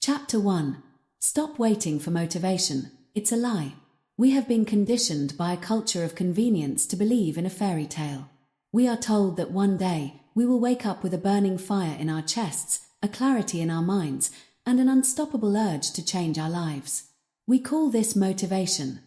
Chapter 1. Stop waiting for motivation. It's a lie. We have been conditioned by a culture of convenience to believe in a fairy tale. We are told that one day we will wake up with a burning fire in our chests, a clarity in our minds, and an unstoppable urge to change our lives. We call this motivation.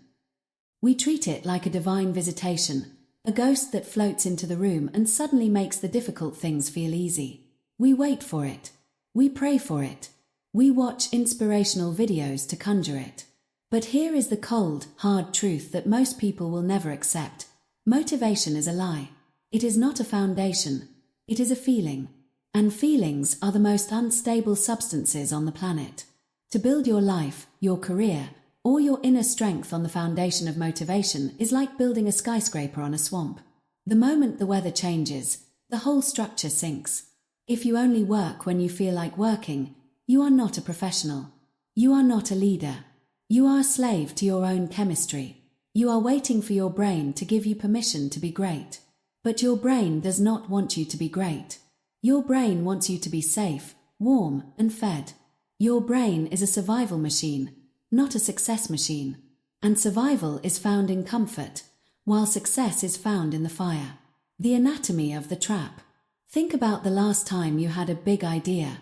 We treat it like a divine visitation, a ghost that floats into the room and suddenly makes the difficult things feel easy. We wait for it. We pray for it. We watch inspirational videos to conjure it. But here is the cold, hard truth that most people will never accept. Motivation is a lie. It is not a foundation. It is a feeling. And feelings are the most unstable substances on the planet. To build your life, your career, or your inner strength on the foundation of motivation is like building a skyscraper on a swamp. The moment the weather changes, the whole structure sinks. If you only work when you feel like working, you are not a professional. You are not a leader. You are a slave to your own chemistry. You are waiting for your brain to give you permission to be great. But your brain does not want you to be great. Your brain wants you to be safe, warm, and fed. Your brain is a survival machine, not a success machine. And survival is found in comfort, while success is found in the fire. The anatomy of the trap. Think about the last time you had a big idea.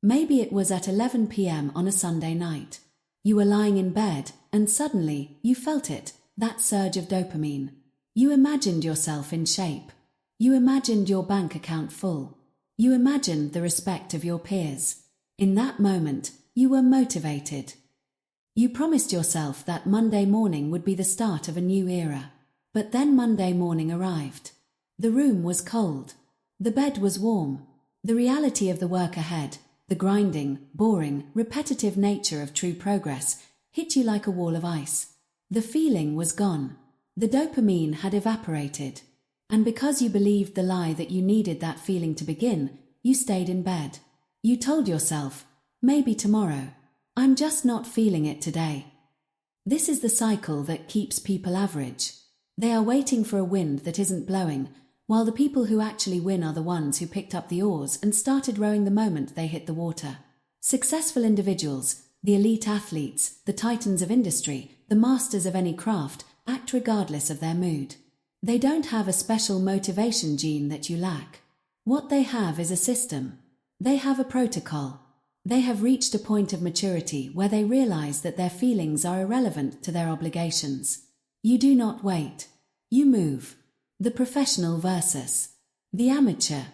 Maybe it was at 11 p.m. on a Sunday night. You were lying in bed, and suddenly, you felt it, that surge of dopamine. You imagined yourself in shape. You imagined your bank account full. You imagined the respect of your peers. In that moment, you were motivated. You promised yourself that Monday morning would be the start of a new era. But then Monday morning arrived. The room was cold. The bed was warm. The reality of the work ahead, the grinding, boring, repetitive nature of true progress, hit you like a wall of ice. The feeling was gone. The dopamine had evaporated. And because you believed the lie that you needed that feeling to begin, you stayed in bed. You told yourself, maybe tomorrow. I'm just not feeling it today. This is the cycle that keeps people average. They are waiting for a wind that isn't blowing, while the people who actually win are the ones who picked up the oars and started rowing the moment they hit the water. Successful individuals, the elite athletes, the titans of industry, the masters of any craft, act regardless of their mood. They don't have a special motivation gene that you lack. What they have is a system. They have a protocol. They have reached a point of maturity where they realize that their feelings are irrelevant to their obligations. You do not wait. You move. The professional versus the amateur.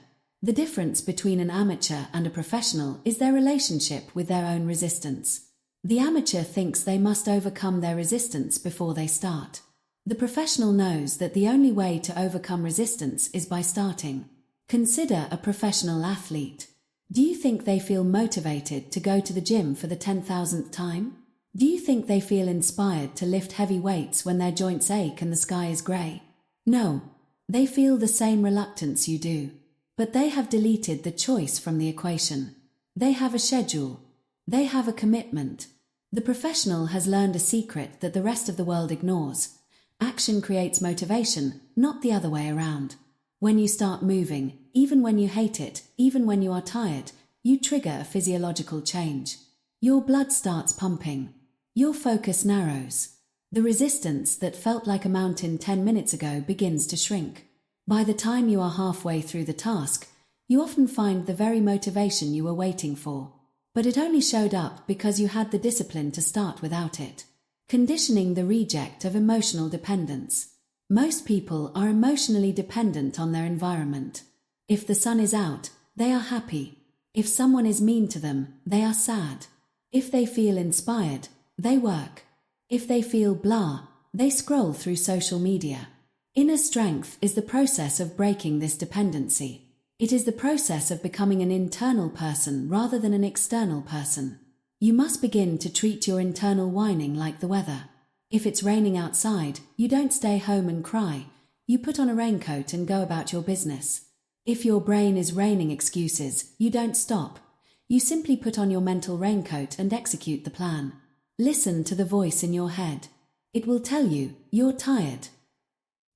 The difference between an amateur and a professional is their relationship with their own resistance. The amateur thinks they must overcome their resistance before they start. The professional knows that the only way to overcome resistance is by starting. Consider a professional athlete. Do you think they feel motivated to go to the gym for the 10,000th time? Do you think they feel inspired to lift heavy weights when their joints ache and the sky is grey? No. They feel the same reluctance you do. But they have deleted the choice from the equation. They have a schedule. They have a commitment. The professional has learned a secret that the rest of the world ignores. Action creates motivation, not the other way around. When you start moving, even when you hate it, even when you are tired, you trigger a physiological change. Your blood starts pumping. Your focus narrows. The resistance that felt like a mountain 10 minutes ago begins to shrink. By the time you are halfway through the task, you often find the very motivation you were waiting for. But it only showed up because you had the discipline to start without it. Conditioning the reject of emotional dependence. Most people are emotionally dependent on their environment. If the sun is out, they are happy. If someone is mean to them, they are sad. If they feel inspired, they work. If they feel blah, they scroll through social media. Inner strength is the process of breaking this dependency. It is the process of becoming an internal person rather than an external person. You must begin to treat your internal whining like the weather. If it's raining outside, you don't stay home and cry. You put on a raincoat and go about your business. If your brain is raining excuses, you don't stop. You simply put on your mental raincoat and execute the plan. Listen to the voice in your head. It will tell you, you're tired.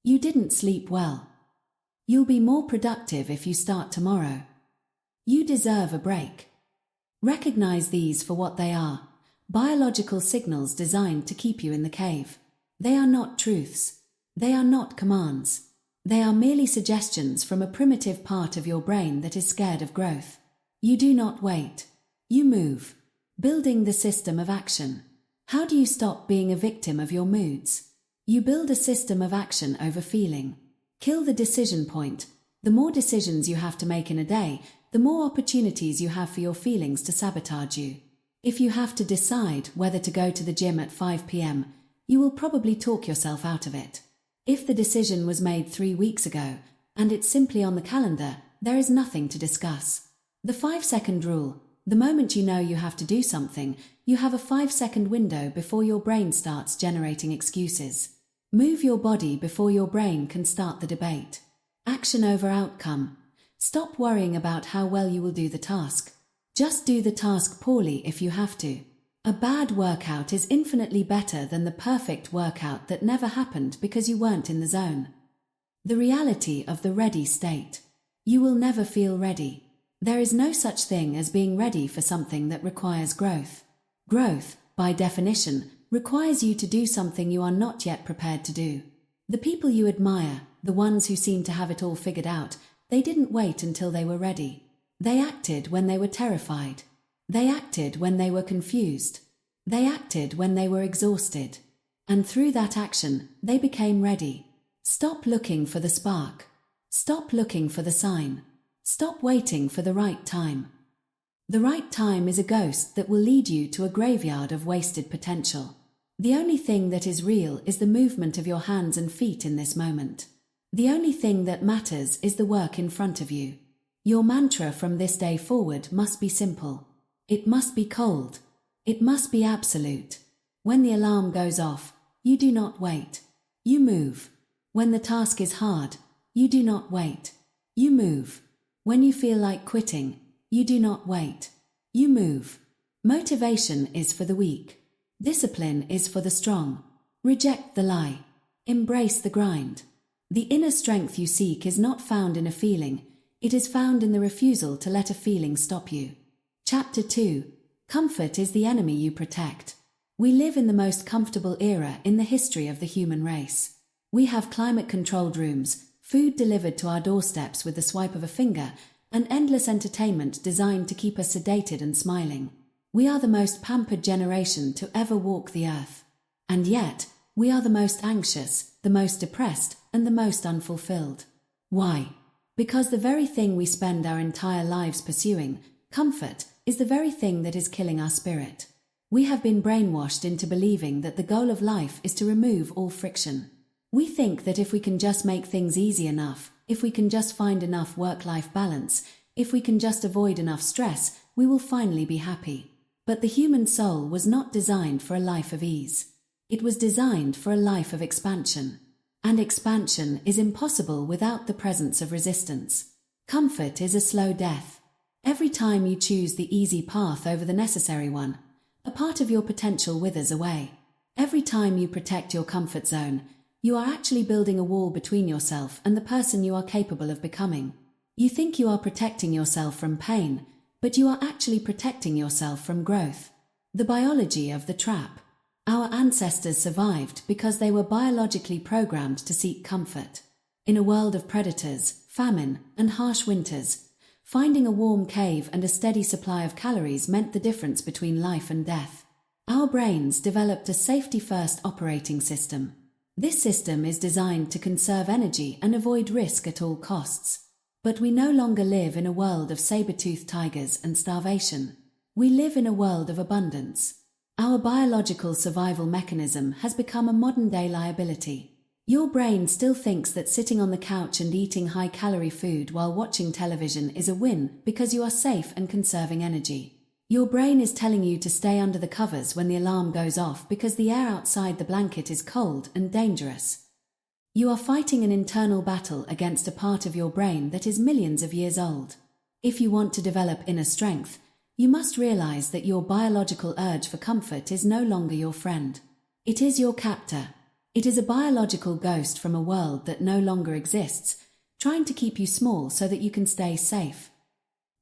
You didn't sleep well. You'll be more productive if you start tomorrow. You deserve a break. Recognize these for what they are: biological signals designed to keep you in the cave. They are not truths. They are not commands. They are merely suggestions from a primitive part of your brain that is scared of growth. You do not wait. You move. Building the system of action. How do you stop being a victim of your moods? You build a system of action over feeling. Kill the decision point. The more decisions you have to make in a day, the more opportunities you have for your feelings to sabotage you. If you have to decide whether to go to the gym at 5 p.m., you will probably talk yourself out of it. If the decision was made 3 weeks ago, and it's simply on the calendar, there is nothing to discuss. The 5-second rule: the moment you know you have to do something, you have a 5-second window before your brain starts generating excuses. Move your body before your brain can start the debate. Action over outcome. Stop worrying about how well you will do the task. Just do the task poorly if you have to. A bad workout is infinitely better than the perfect workout that never happened because you weren't in the zone. The reality of the ready state. You will never feel ready. There is no such thing as being ready for something that requires growth. Growth, by definition, requires you to do something you are not yet prepared to do. The people you admire, the ones who seem to have it all figured out, they didn't wait until they were ready. They acted when they were terrified. They acted when they were confused. They acted when they were exhausted. And through that action, they became ready. Stop looking for the spark. Stop looking for the sign. Stop waiting for the right time. The right time is a ghost that will lead you to a graveyard of wasted potential. The only thing that is real is the movement of your hands and feet in this moment. The only thing that matters is the work in front of you. Your mantra from this day forward must be simple. It must be cold. It must be absolute. When the alarm goes off, you do not wait. You move. When the task is hard, you do not wait. You move. When you feel like quitting, you do not wait. You move. Motivation is for the weak. Discipline is for the strong. Reject the lie. Embrace the grind. The inner strength you seek is not found in a feeling. It is found in the refusal to let a feeling stop you. Chapter 2. Comfort is the enemy you protect. We live in the most comfortable era in the history of the human race. We have climate-controlled rooms, food delivered to our doorsteps with the swipe of a finger, and endless entertainment designed to keep us sedated and smiling. We are the most pampered generation to ever walk the earth. And yet, we are the most anxious, the most depressed, and the most unfulfilled. Why? Because the very thing we spend our entire lives pursuing, comfort, is the very thing that is killing our spirit. We have been brainwashed into believing that the goal of life is to remove all friction. We think that if we can just make things easy enough, if we can just find enough work-life balance, if we can just avoid enough stress, we will finally be happy. But the human soul was not designed for a life of ease. It was designed for a life of expansion. And expansion is impossible without the presence of resistance. Comfort is a slow death. Every time you choose the easy path over the necessary one, a part of your potential withers away. Every time you protect your comfort zone, you are actually building a wall between yourself and the person you are capable of becoming. You think you are protecting yourself from pain, but you are actually protecting yourself from growth. The biology of the trap. Our ancestors survived because they were biologically programmed to seek comfort. In a world of predators, famine, and harsh winters, finding a warm cave and a steady supply of calories meant the difference between life and death. Our brains developed a safety-first operating system. This system is designed to conserve energy and avoid risk at all costs. But we no longer live in a world of saber-toothed tigers and starvation. We live in a world of abundance. Our biological survival mechanism has become a modern-day liability. Your brain still thinks that sitting on the couch and eating high-calorie food while watching television is a win because you are safe and conserving energy. Your brain is telling you to stay under the covers when the alarm goes off because the air outside the blanket is cold and dangerous. You are fighting an internal battle against a part of your brain that is millions of years old. If you want to develop inner strength, you must realize that your biological urge for comfort is no longer your friend. It is your captor. It is a biological ghost from a world that no longer exists, trying to keep you small so that you can stay safe.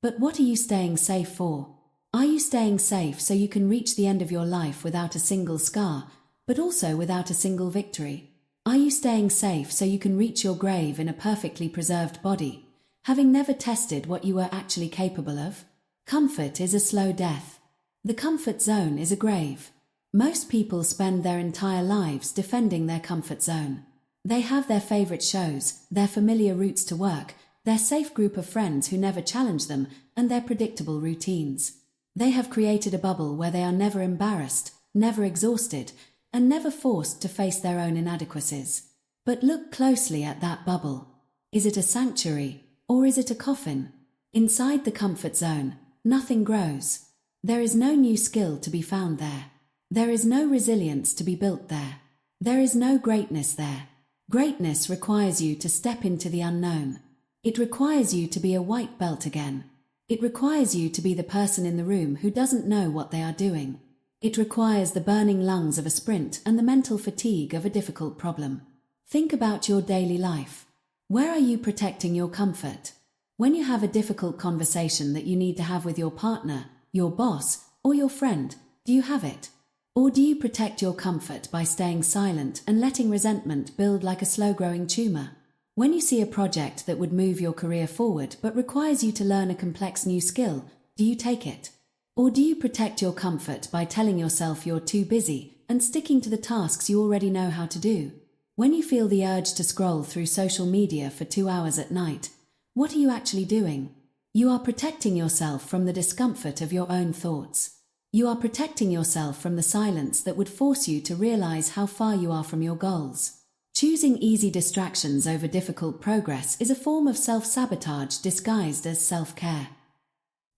But what are you staying safe for? Are you staying safe so you can reach the end of your life without a single scar, but also without a single victory? Are you staying safe so you can reach your grave in a perfectly preserved body, having never tested what you were actually capable of? Comfort is a slow death. The comfort zone is a grave. Most people spend their entire lives defending their comfort zone. They have their favorite shows, their familiar routes to work, their safe group of friends who never challenge them, and their predictable routines. They have created a bubble where they are never embarrassed, never exhausted, and never forced to face their own inadequacies. But look closely at that bubble. Is it a sanctuary, or is it a coffin? Inside the comfort zone, nothing grows. There is no new skill to be found there. There is no resilience to be built there. There is no greatness there. Greatness requires you to step into the unknown. It requires you to be a white belt again. It requires you to be the person in the room who doesn't know what they are doing. It requires the burning lungs of a sprint and the mental fatigue of a difficult problem. Think about your daily life. Where are you protecting your comfort? When you have a difficult conversation that you need to have with your partner, your boss, or your friend, do you have it? Or do you protect your comfort by staying silent and letting resentment build like a slow-growing tumor? When you see a project that would move your career forward but requires you to learn a complex new skill, do you take it? Or do you protect your comfort by telling yourself you're too busy and sticking to the tasks you already know how to do? When you feel the urge to scroll through social media for 2 hours at night, what are you actually doing? You are protecting yourself from the discomfort of your own thoughts. You are protecting yourself from the silence that would force you to realize how far you are from your goals. Choosing easy distractions over difficult progress is a form of self-sabotage disguised as self-care.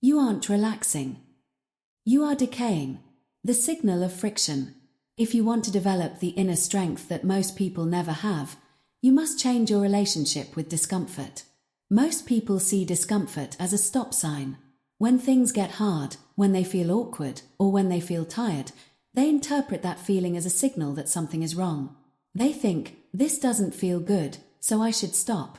You aren't relaxing. You are decaying. The signal of friction. If you want to develop the inner strength that most people never have, you must change your relationship with discomfort. Most people see discomfort as a stop sign. When things get hard, when they feel awkward, or when they feel tired, they interpret that feeling as a signal that something is wrong. They think, this doesn't feel good, so I should stop.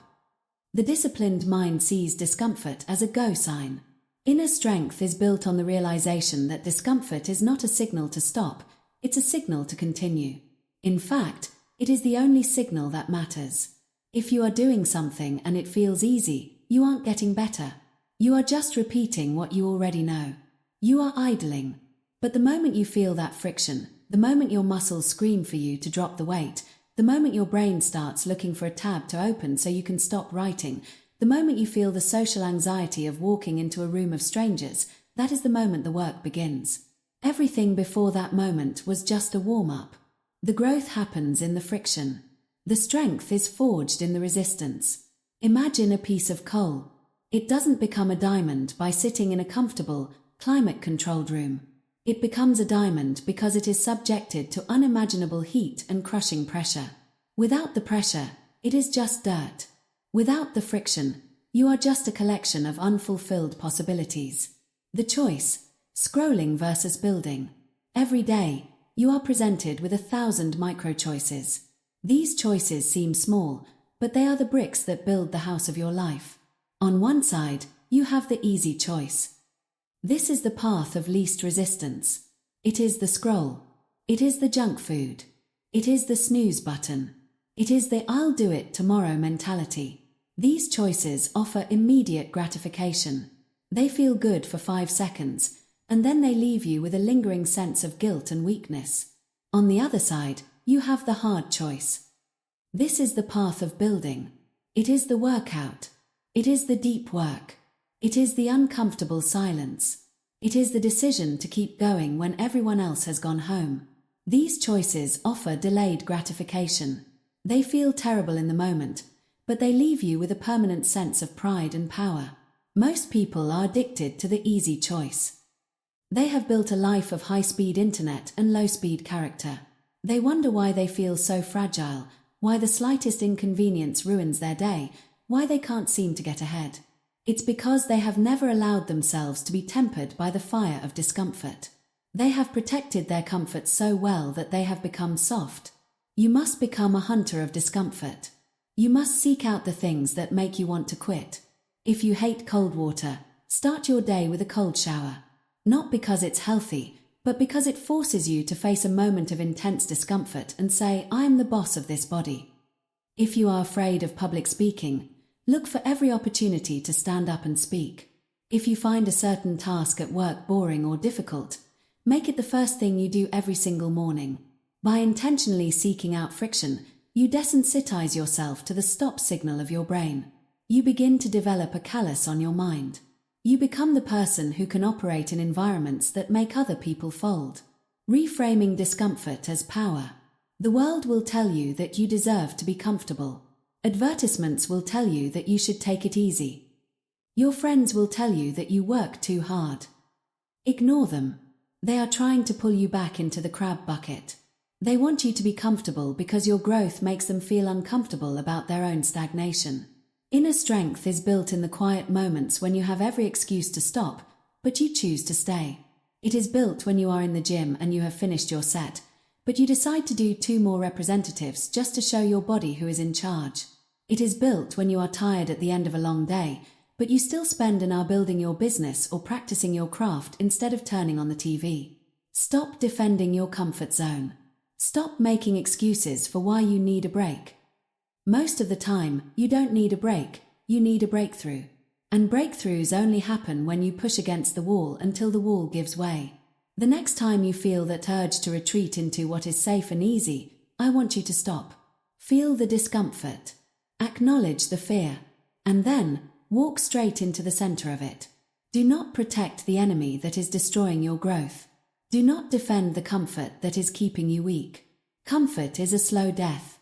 The disciplined mind sees discomfort as a go sign. Inner strength is built on the realization that discomfort is not a signal to stop, it's a signal to continue. In fact, it is the only signal that matters. If you are doing something and it feels easy, you aren't getting better. You are just repeating what you already know. You are idling. But the moment you feel that friction, the moment your muscles scream for you to drop the weight, the moment your brain starts looking for a tab to open so you can stop writing, the moment you feel the social anxiety of walking into a room of strangers, that is the moment the work begins. Everything before that moment was just a warm-up. The growth happens in the friction. The strength is forged in the resistance. Imagine a piece of coal. It doesn't become a diamond by sitting in a comfortable, climate-controlled room. It becomes a diamond because it is subjected to unimaginable heat and crushing pressure. Without the pressure, it is just dirt. Without the friction, you are just a collection of unfulfilled possibilities. The choice, scrolling versus building. Every day, you are presented with 1,000 micro-choices. These choices seem small, but they are the bricks that build the house of your life. On one side, you have the easy choice. This is the path of least resistance. It is the scroll. It is the junk food. It is the snooze button. It is the I'll do it tomorrow mentality. These choices offer immediate gratification. They feel good for 5 seconds, and then they leave you with a lingering sense of guilt and weakness. On the other side, you have the hard choice. This is the path of building. It is the workout. It is the deep work. It is the uncomfortable silence. It is the decision to keep going when everyone else has gone home. These choices offer delayed gratification. They feel terrible in the moment, but they leave you with a permanent sense of pride and power. Most people are addicted to the easy choice. They have built a life of high-speed internet and low-speed character. They wonder why they feel so fragile, why the slightest inconvenience ruins their day, why they can't seem to get ahead. It's because they have never allowed themselves to be tempered by the fire of discomfort. They have protected their comfort so well that they have become soft. You must become a hunter of discomfort. You must seek out the things that make you want to quit. If you hate cold water, start your day with a cold shower. Not because it's healthy, but because it forces you to face a moment of intense discomfort and say, I am the boss of this body. If you are afraid of public speaking, look for every opportunity to stand up and speak. If you find a certain task at work boring or difficult, make it the first thing you do every single morning. By intentionally seeking out friction, you desensitize yourself to the stop signal of your brain. You begin to develop a callus on your mind. You become the person who can operate in environments that make other people fold. Reframing discomfort as power. The world will tell you that you deserve to be comfortable. Advertisements will tell you that you should take it easy. Your friends will tell you that you work too hard. Ignore them. They are trying to pull you back into the crab bucket. They want you to be comfortable because your growth makes them feel uncomfortable about their own stagnation. Inner strength is built in the quiet moments when you have every excuse to stop, but you choose to stay. It is built when you are in the gym and you have finished your set, but you decide to do 2 more representatives just to show your body who is in charge. It is built when you are tired at the end of a long day, but you still spend an hour building your business or practicing your craft instead of turning on the TV. Stop defending your comfort zone. Stop making excuses for why you need a break. Most of the time, you don't need a break, you need a breakthrough. And breakthroughs only happen when you push against the wall until the wall gives way. The next time you feel that urge to retreat into what is safe and easy, I want you to stop. Feel the discomfort. Acknowledge the fear. And then, walk straight into the center of it. Do not protect the enemy that is destroying your growth. Do not defend the comfort that is keeping you weak. Comfort is a slow death.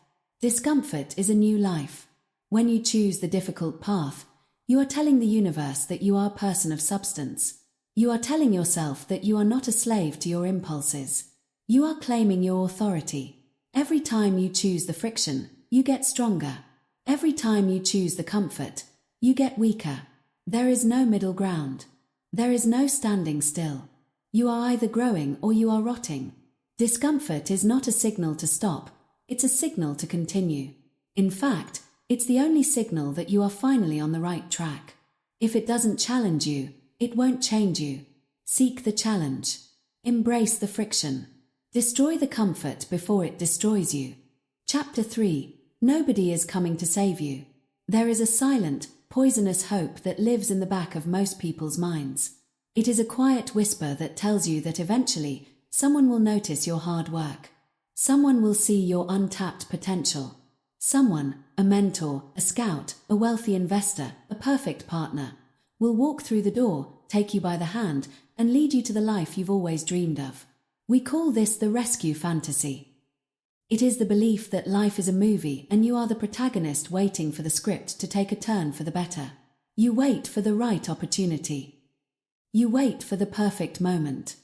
Discomfort is a new life. When you choose the difficult path, you are telling the universe that you are a person of substance. You are telling yourself that you are not a slave to your impulses. You are claiming your authority. Every time you choose the friction, you get stronger. Every time you choose the comfort, you get weaker. There is no middle ground. There is no standing still. You are either growing or you are rotting. Discomfort is not a signal to stop, it's a signal to continue. In fact, it's the only signal that you are finally on the right track. If it doesn't challenge you, it won't change you. Seek the challenge. Embrace the friction. Destroy the comfort before it destroys you. Chapter 3. Nobody is coming to save you. There is a silent, poisonous hope that lives in the back of most people's minds. It is a quiet whisper that tells you that eventually, someone will notice your hard work. Someone will see your untapped potential. Someone, a mentor, a scout, a wealthy investor, a perfect partner, will walk through the door, take you by the hand, and lead you to the life you've always dreamed of. We call this the rescue fantasy. It is the belief that life is a movie and you are the protagonist waiting for the script to take a turn for the better. You wait for the right opportunity. You wait for the perfect moment.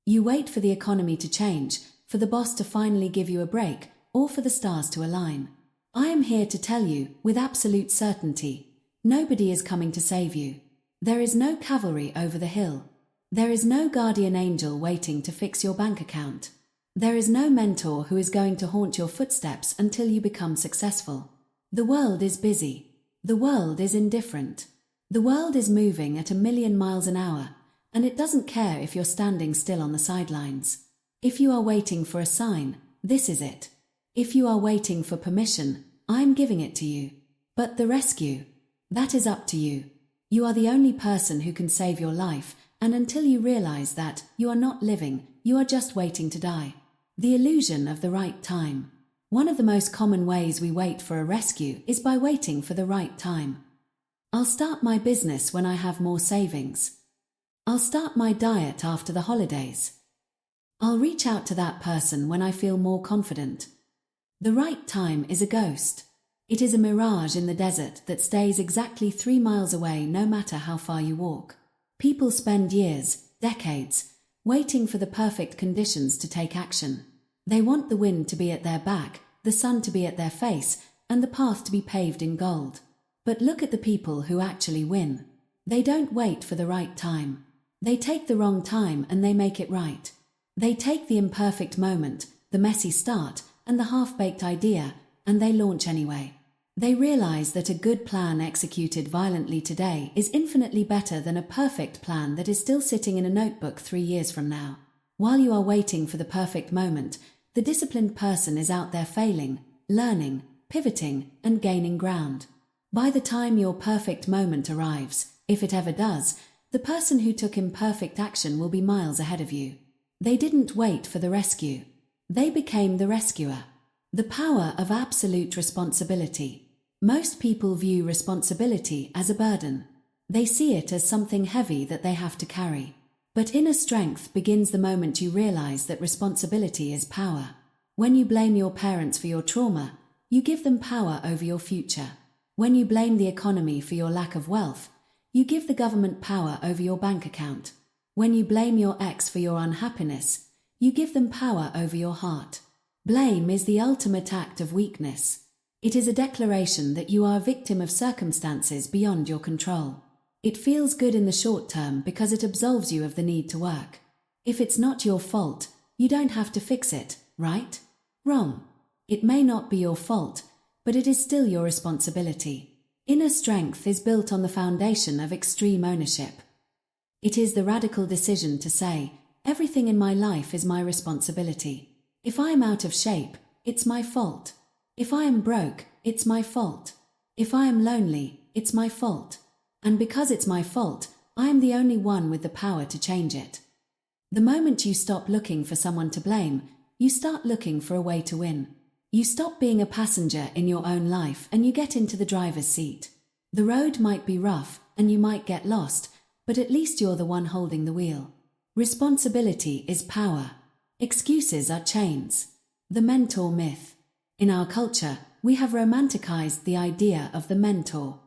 You wait for the economy to change, for the boss to finally give you a break, or for the stars to align. I am here to tell you, with absolute certainty, nobody is coming to save you. There is no cavalry over the hill. There is no guardian angel waiting to fix your bank account. There is no mentor who is going to haunt your footsteps until you become successful. The world is busy. The world is indifferent. The world is moving at 1,000,000 miles an hour, and it doesn't care if you're standing still on the sidelines. If you are waiting for a sign, this is it. If you are waiting for permission, I'm giving it to you. But the rescue, that is up to you. You are the only person who can save your life, and until you realize that, you are not living, you are just waiting to die. The illusion of the right time. One of the most common ways we wait for a rescue is by waiting for the right time. I'll start my business when I have more savings. I'll start my diet after the holidays. I'll reach out to that person when I feel more confident. The right time is a ghost. It is a mirage in the desert that stays exactly 3 miles away no matter how far you walk. People spend years, decades, waiting for the perfect conditions to take action. They want the wind to be at their back, the sun to be at their face, and the path to be paved in gold. But look at the people who actually win. They don't wait for the right time. They take the wrong time and they make it right. They take the imperfect moment, the messy start, and the half-baked idea, and they launch anyway. They realize that a good plan executed violently today is infinitely better than a perfect plan that is still sitting in a notebook 3 years from now. While you are waiting for the perfect moment, the disciplined person is out there failing, learning, pivoting, and gaining ground. By the time your perfect moment arrives, if it ever does, the person who took imperfect action will be miles ahead of you. They didn't wait for the rescue. They became the rescuer. The power of absolute responsibility. Most people view responsibility as a burden. They see it as something heavy that they have to carry. But inner strength begins the moment you realize that responsibility is power. When you blame your parents for your trauma, you give them power over your future. When you blame the economy for your lack of wealth, you give the government power over your bank account. When you blame your ex for your unhappiness, you give them power over your heart. Blame is the ultimate act of weakness. It is a declaration that you are a victim of circumstances beyond your control. It feels good in the short term because it absolves you of the need to work. If it's not your fault, you don't have to fix it, right? Wrong. It may not be your fault, but it is still your responsibility. Inner strength is built on the foundation of extreme ownership. It is the radical decision to say, everything in my life is my responsibility. If I am out of shape, it's my fault. If I am broke, it's my fault. If I am lonely, it's my fault. And because it's my fault, I am the only one with the power to change it. The moment you stop looking for someone to blame, you start looking for a way to win. You stop being a passenger in your own life and you get into the driver's seat. The road might be rough and you might get lost, but at least you're the one holding the wheel. Responsibility is power. Excuses are chains. The mentor myth. In our culture, we have romanticized the idea of the mentor.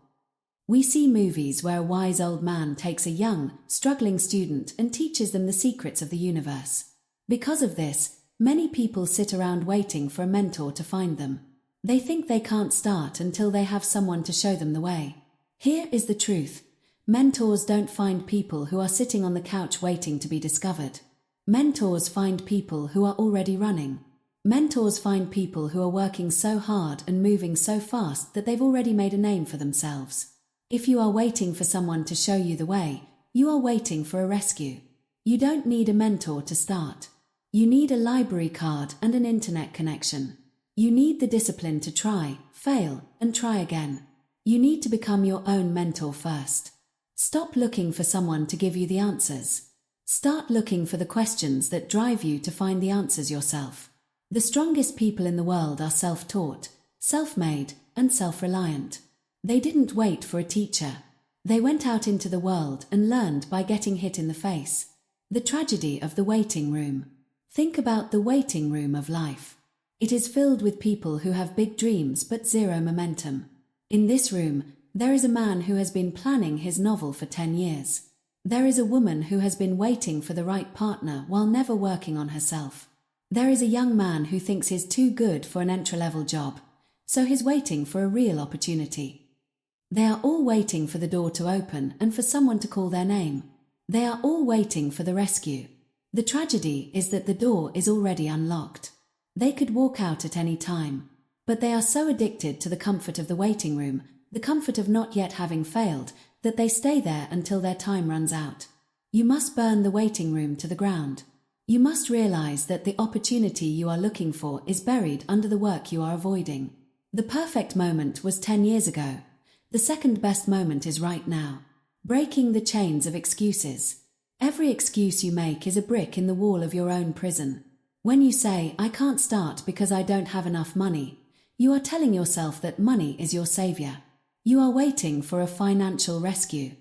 We see movies where a wise old man takes a young, struggling student and teaches them the secrets of the universe. Because of this, many people sit around waiting for a mentor to find them. They think they can't start until they have someone to show them the way. Here is the truth. Mentors don't find people who are sitting on the couch waiting to be discovered. Mentors find people who are already running. Mentors find people who are working so hard and moving so fast that they've already made a name for themselves. If you are waiting for someone to show you the way, you are waiting for a rescue. You don't need a mentor to start. You need a library card and an internet connection. You need the discipline to try, fail, and try again. You need to become your own mentor first. Stop looking for someone to give you the answers. Start looking for the questions that drive you to find the answers yourself. The strongest people in the world are self-taught, self-made, and self-reliant. They didn't wait for a teacher. They went out into the world and learned by getting hit in the face. The tragedy of the waiting room. Think about the waiting room of life. It is filled with people who have big dreams but zero momentum. In this room, there is a man who has been planning his novel for 10 years. There is a woman who has been waiting for the right partner while never working on herself. There is a young man who thinks he's too good for an entry-level job, so he's waiting for a real opportunity. They are all waiting for the door to open and for someone to call their name. They are all waiting for the rescue. The tragedy is that the door is already unlocked. They could walk out at any time, but they are so addicted to the comfort of the waiting room, the comfort of not yet having failed, that they stay there until their time runs out. You must burn the waiting room to the ground. You must realize that the opportunity you are looking for is buried under the work you are avoiding. The perfect moment was 10 years ago. The second best moment is right now. Breaking the chains of excuses. Every excuse you make is a brick in the wall of your own prison. When you say, I can't start because I don't have enough money, you are telling yourself that money is your savior. You are waiting for a financial rescue.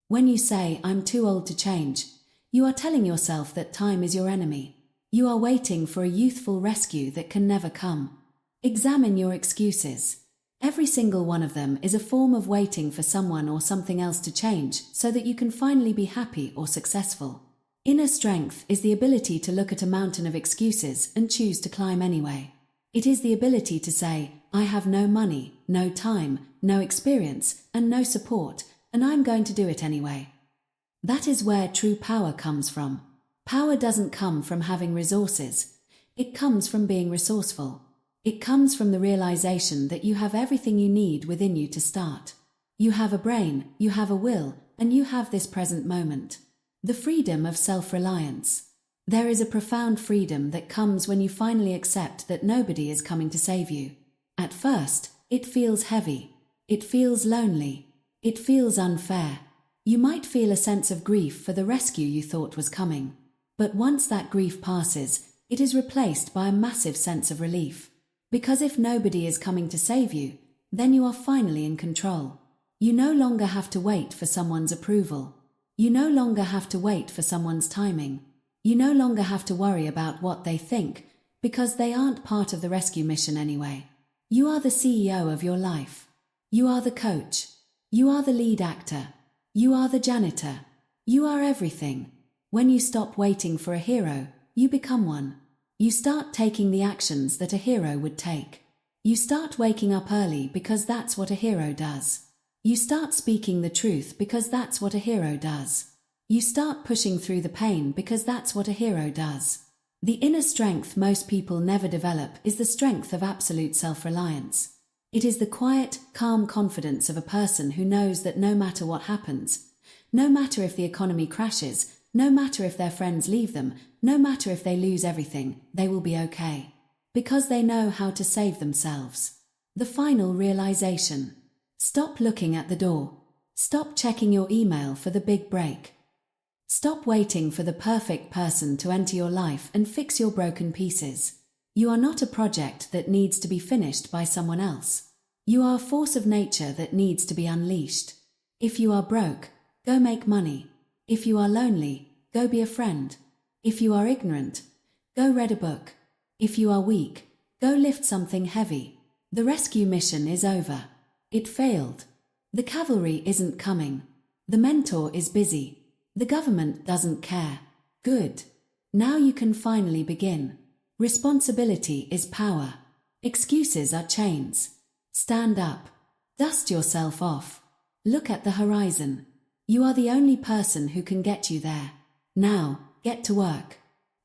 When you say, I'm too old to change, you are telling yourself that time is your enemy. You are waiting for a youthful rescue that can never come. Examine your excuses. Every single one of them is a form of waiting for someone or something else to change so that you can finally be happy or successful. Inner strength is the ability to look at a mountain of excuses and choose to climb anyway. It is the ability to say, I have no money, no time, no experience, and no support, and I'm going to do it anyway. That is where true power comes from. Power doesn't come from having resources. It comes from being resourceful. It comes from the realization that you have everything you need within you to start. You have a brain, you have a will, and you have this present moment. The freedom of self-reliance. There is a profound freedom that comes when you finally accept that nobody is coming to save you. At first, it feels heavy. It feels lonely. It feels unfair. You might feel a sense of grief for the rescue you thought was coming. But once that grief passes, it is replaced by a massive sense of relief. Because if nobody is coming to save you, then you are finally in control. You no longer have to wait for someone's approval. You no longer have to wait for someone's timing. You no longer have to worry about what they think, because they aren't part of the rescue mission anyway. You are the CEO of your life. You are the coach. You are the lead actor. You are the janitor. You are everything. When you stop waiting for a hero, you become one. You start taking the actions that a hero would take. You start waking up early because that's what a hero does. You start speaking the truth because that's what a hero does. You start pushing through the pain because that's what a hero does. The inner strength most people never develop is the strength of absolute self-reliance. It is the quiet, calm confidence of a person who knows that no matter what happens, no matter if the economy crashes, no matter if their friends leave them, no matter if they lose everything, they will be okay. Because they know how to save themselves. The final realization. Stop looking at the door. Stop checking your email for the big break. Stop waiting for the perfect person to enter your life and fix your broken pieces. You are not a project that needs to be finished by someone else. You are a force of nature that needs to be unleashed. If you are broke, go make money. If you are lonely, go be a friend. If you are ignorant, go read a book. If you are weak, go lift something heavy. The rescue mission is over. It failed. The cavalry isn't coming. The mentor is busy. The government doesn't care. Good. Now you can finally begin. Responsibility is power. Excuses are chains. Stand up. Dust yourself off. Look at the horizon. You are the only person who can get you there. Now, get to work.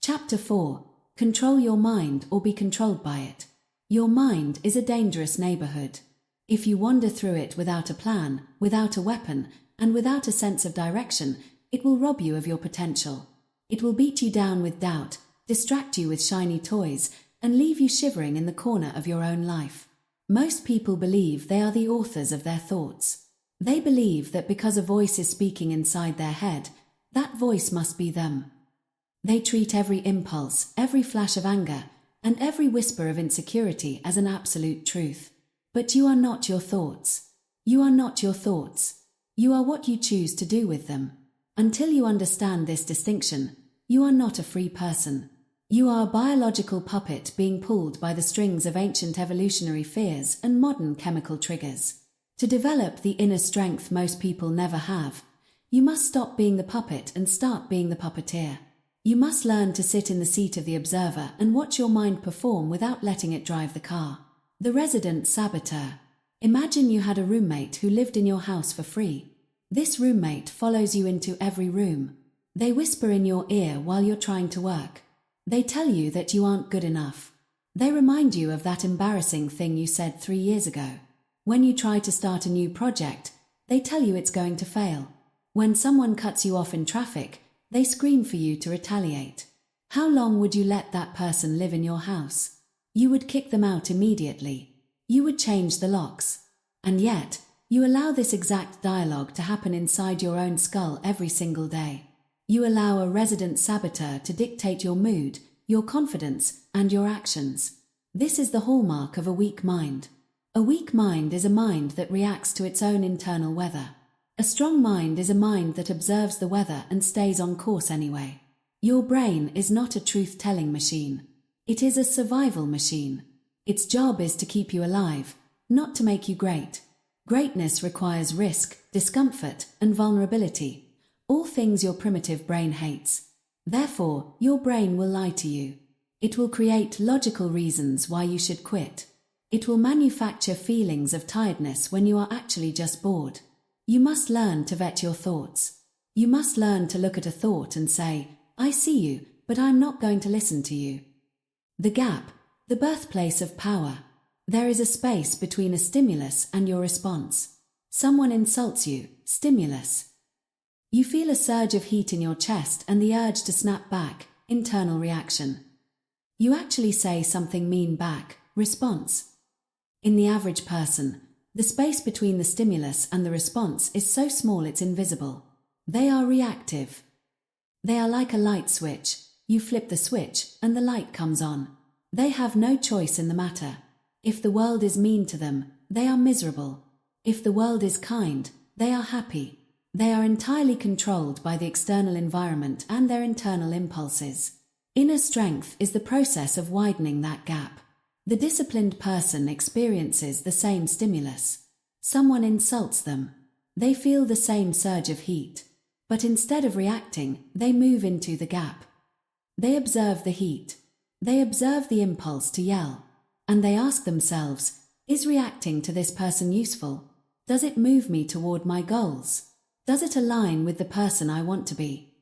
Chapter 4. Control your mind or be controlled by it. Your mind is a dangerous neighborhood. If you wander through it without a plan, without a weapon, and without a sense of direction, it will rob you of your potential. It will beat you down with doubt, distract you with shiny toys, and leave you shivering in the corner of your own life. Most people believe they are the authors of their thoughts. They believe that because a voice is speaking inside their head, that voice must be them. They treat every impulse, every flash of anger, and every whisper of insecurity as an absolute truth. But you are not your thoughts. You are not your thoughts. You are what you choose to do with them. Until you understand this distinction, you are not a free person. You are a biological puppet being pulled by the strings of ancient evolutionary fears and modern chemical triggers. To develop the inner strength most people never have, you must stop being the puppet and start being the puppeteer. You must learn to sit in the seat of the observer and watch your mind perform without letting it drive the car. The resident saboteur. Imagine you had a roommate who lived in your house for free. This roommate follows you into every room. They whisper in your ear while you're trying to work. They tell you that you aren't good enough. They remind you of that embarrassing thing you said 3 years ago. When you try to start a new project, they tell you it's going to fail. When someone cuts you off in traffic, they scream for you to retaliate. How long would you let that person live in your house? You would kick them out immediately. You would change the locks. And yet, you allow this exact dialogue to happen inside your own skull every single day. You allow a resident saboteur to dictate your mood, your confidence, and your actions. This is the hallmark of a weak mind. A weak mind is a mind that reacts to its own internal weather. A strong mind is a mind that observes the weather and stays on course anyway. Your brain is not a truth-telling machine. It is a survival machine. Its job is to keep you alive, not to make you great. Greatness requires risk, discomfort, and vulnerability, all things your primitive brain hates. Therefore, your brain will lie to you. It will create logical reasons why you should quit. It will manufacture feelings of tiredness when you are actually just bored. You must learn to vet your thoughts. You must learn to look at a thought and say, I see you, but I'm not going to listen to you. The gap. The birthplace of power. There is a space between a stimulus and your response. Someone insults you, stimulus. You feel a surge of heat in your chest and the urge to snap back, internal reaction. You actually say something mean back, response. In the average person, the space between the stimulus and the response is so small it's invisible. They are reactive. They are like a light switch. You flip the switch and the light comes on. They have no choice in the matter. If the world is mean to them, they are miserable. If the world is kind, they are happy. They are entirely controlled by the external environment and their internal impulses. Inner strength is the process of widening that gap. The disciplined person experiences the same stimulus. Someone insults them. They feel the same surge of heat. But instead of reacting, they move into the gap. They observe the heat. They observe the impulse to yell. And they ask themselves, is reacting to this person useful? Does it move me toward my goals? Does it align with the person I want to be?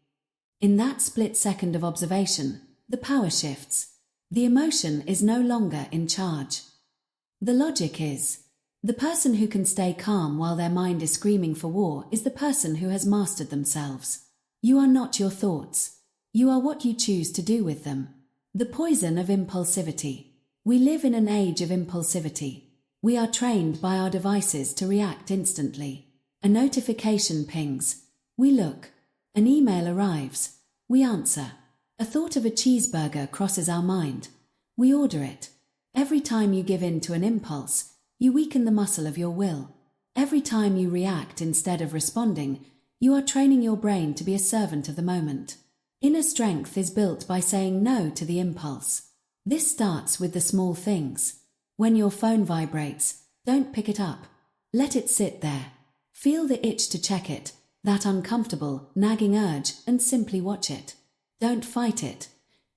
In that split second of observation, the power shifts. The emotion is no longer in charge. The logic is, the person who can stay calm while their mind is screaming for war is the person who has mastered themselves. You are not your thoughts. You are what you choose to do with them. The poison of impulsivity. We live in an age of impulsivity. We are trained by our devices to react instantly. A notification pings. We look. An email arrives. We answer. A thought of a cheeseburger crosses our mind. We order it. Every time you give in to an impulse, you weaken the muscle of your will. Every time you react instead of responding, you are training your brain to be a servant of the moment. Inner strength is built by saying no to the impulse. This starts with the small things. When your phone vibrates, don't pick it up. Let it sit there. Feel the itch to check it, that uncomfortable, nagging urge, and simply watch it. Don't fight it.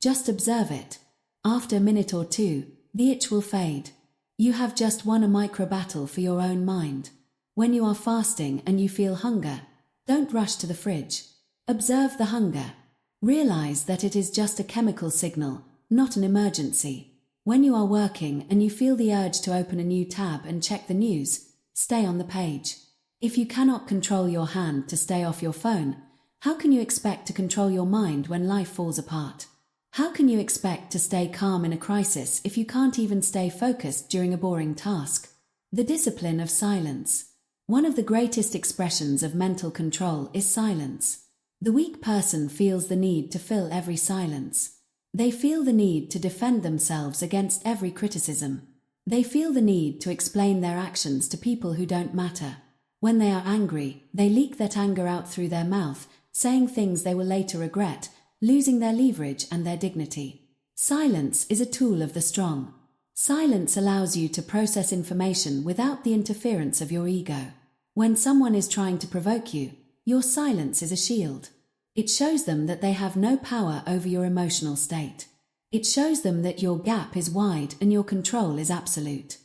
Just observe it. After a minute or two, the itch will fade. You have just won a micro battle for your own mind. When you are fasting and you feel hunger, don't rush to the fridge. Observe the hunger. Realize that it is just a chemical signal, not an emergency. When you are working and you feel the urge to open a new tab and check the news, stay on the page. If you cannot control your hand to stay off your phone, how can you expect to control your mind when life falls apart? How can you expect to stay calm in a crisis if you can't even stay focused during a boring task? The discipline of silence. One of the greatest expressions of mental control is silence. The weak person feels the need to fill every silence. They feel the need to defend themselves against every criticism. They feel the need to explain their actions to people who don't matter. When they are angry, they leak that anger out through their mouth, saying things they will later regret, losing their leverage and their dignity. Silence is a tool of the strong. Silence allows you to process information without the interference of your ego. When someone is trying to provoke you, your silence is a shield. It shows them that they have no power over your emotional state. It shows them that your gap is wide and your control is absolute.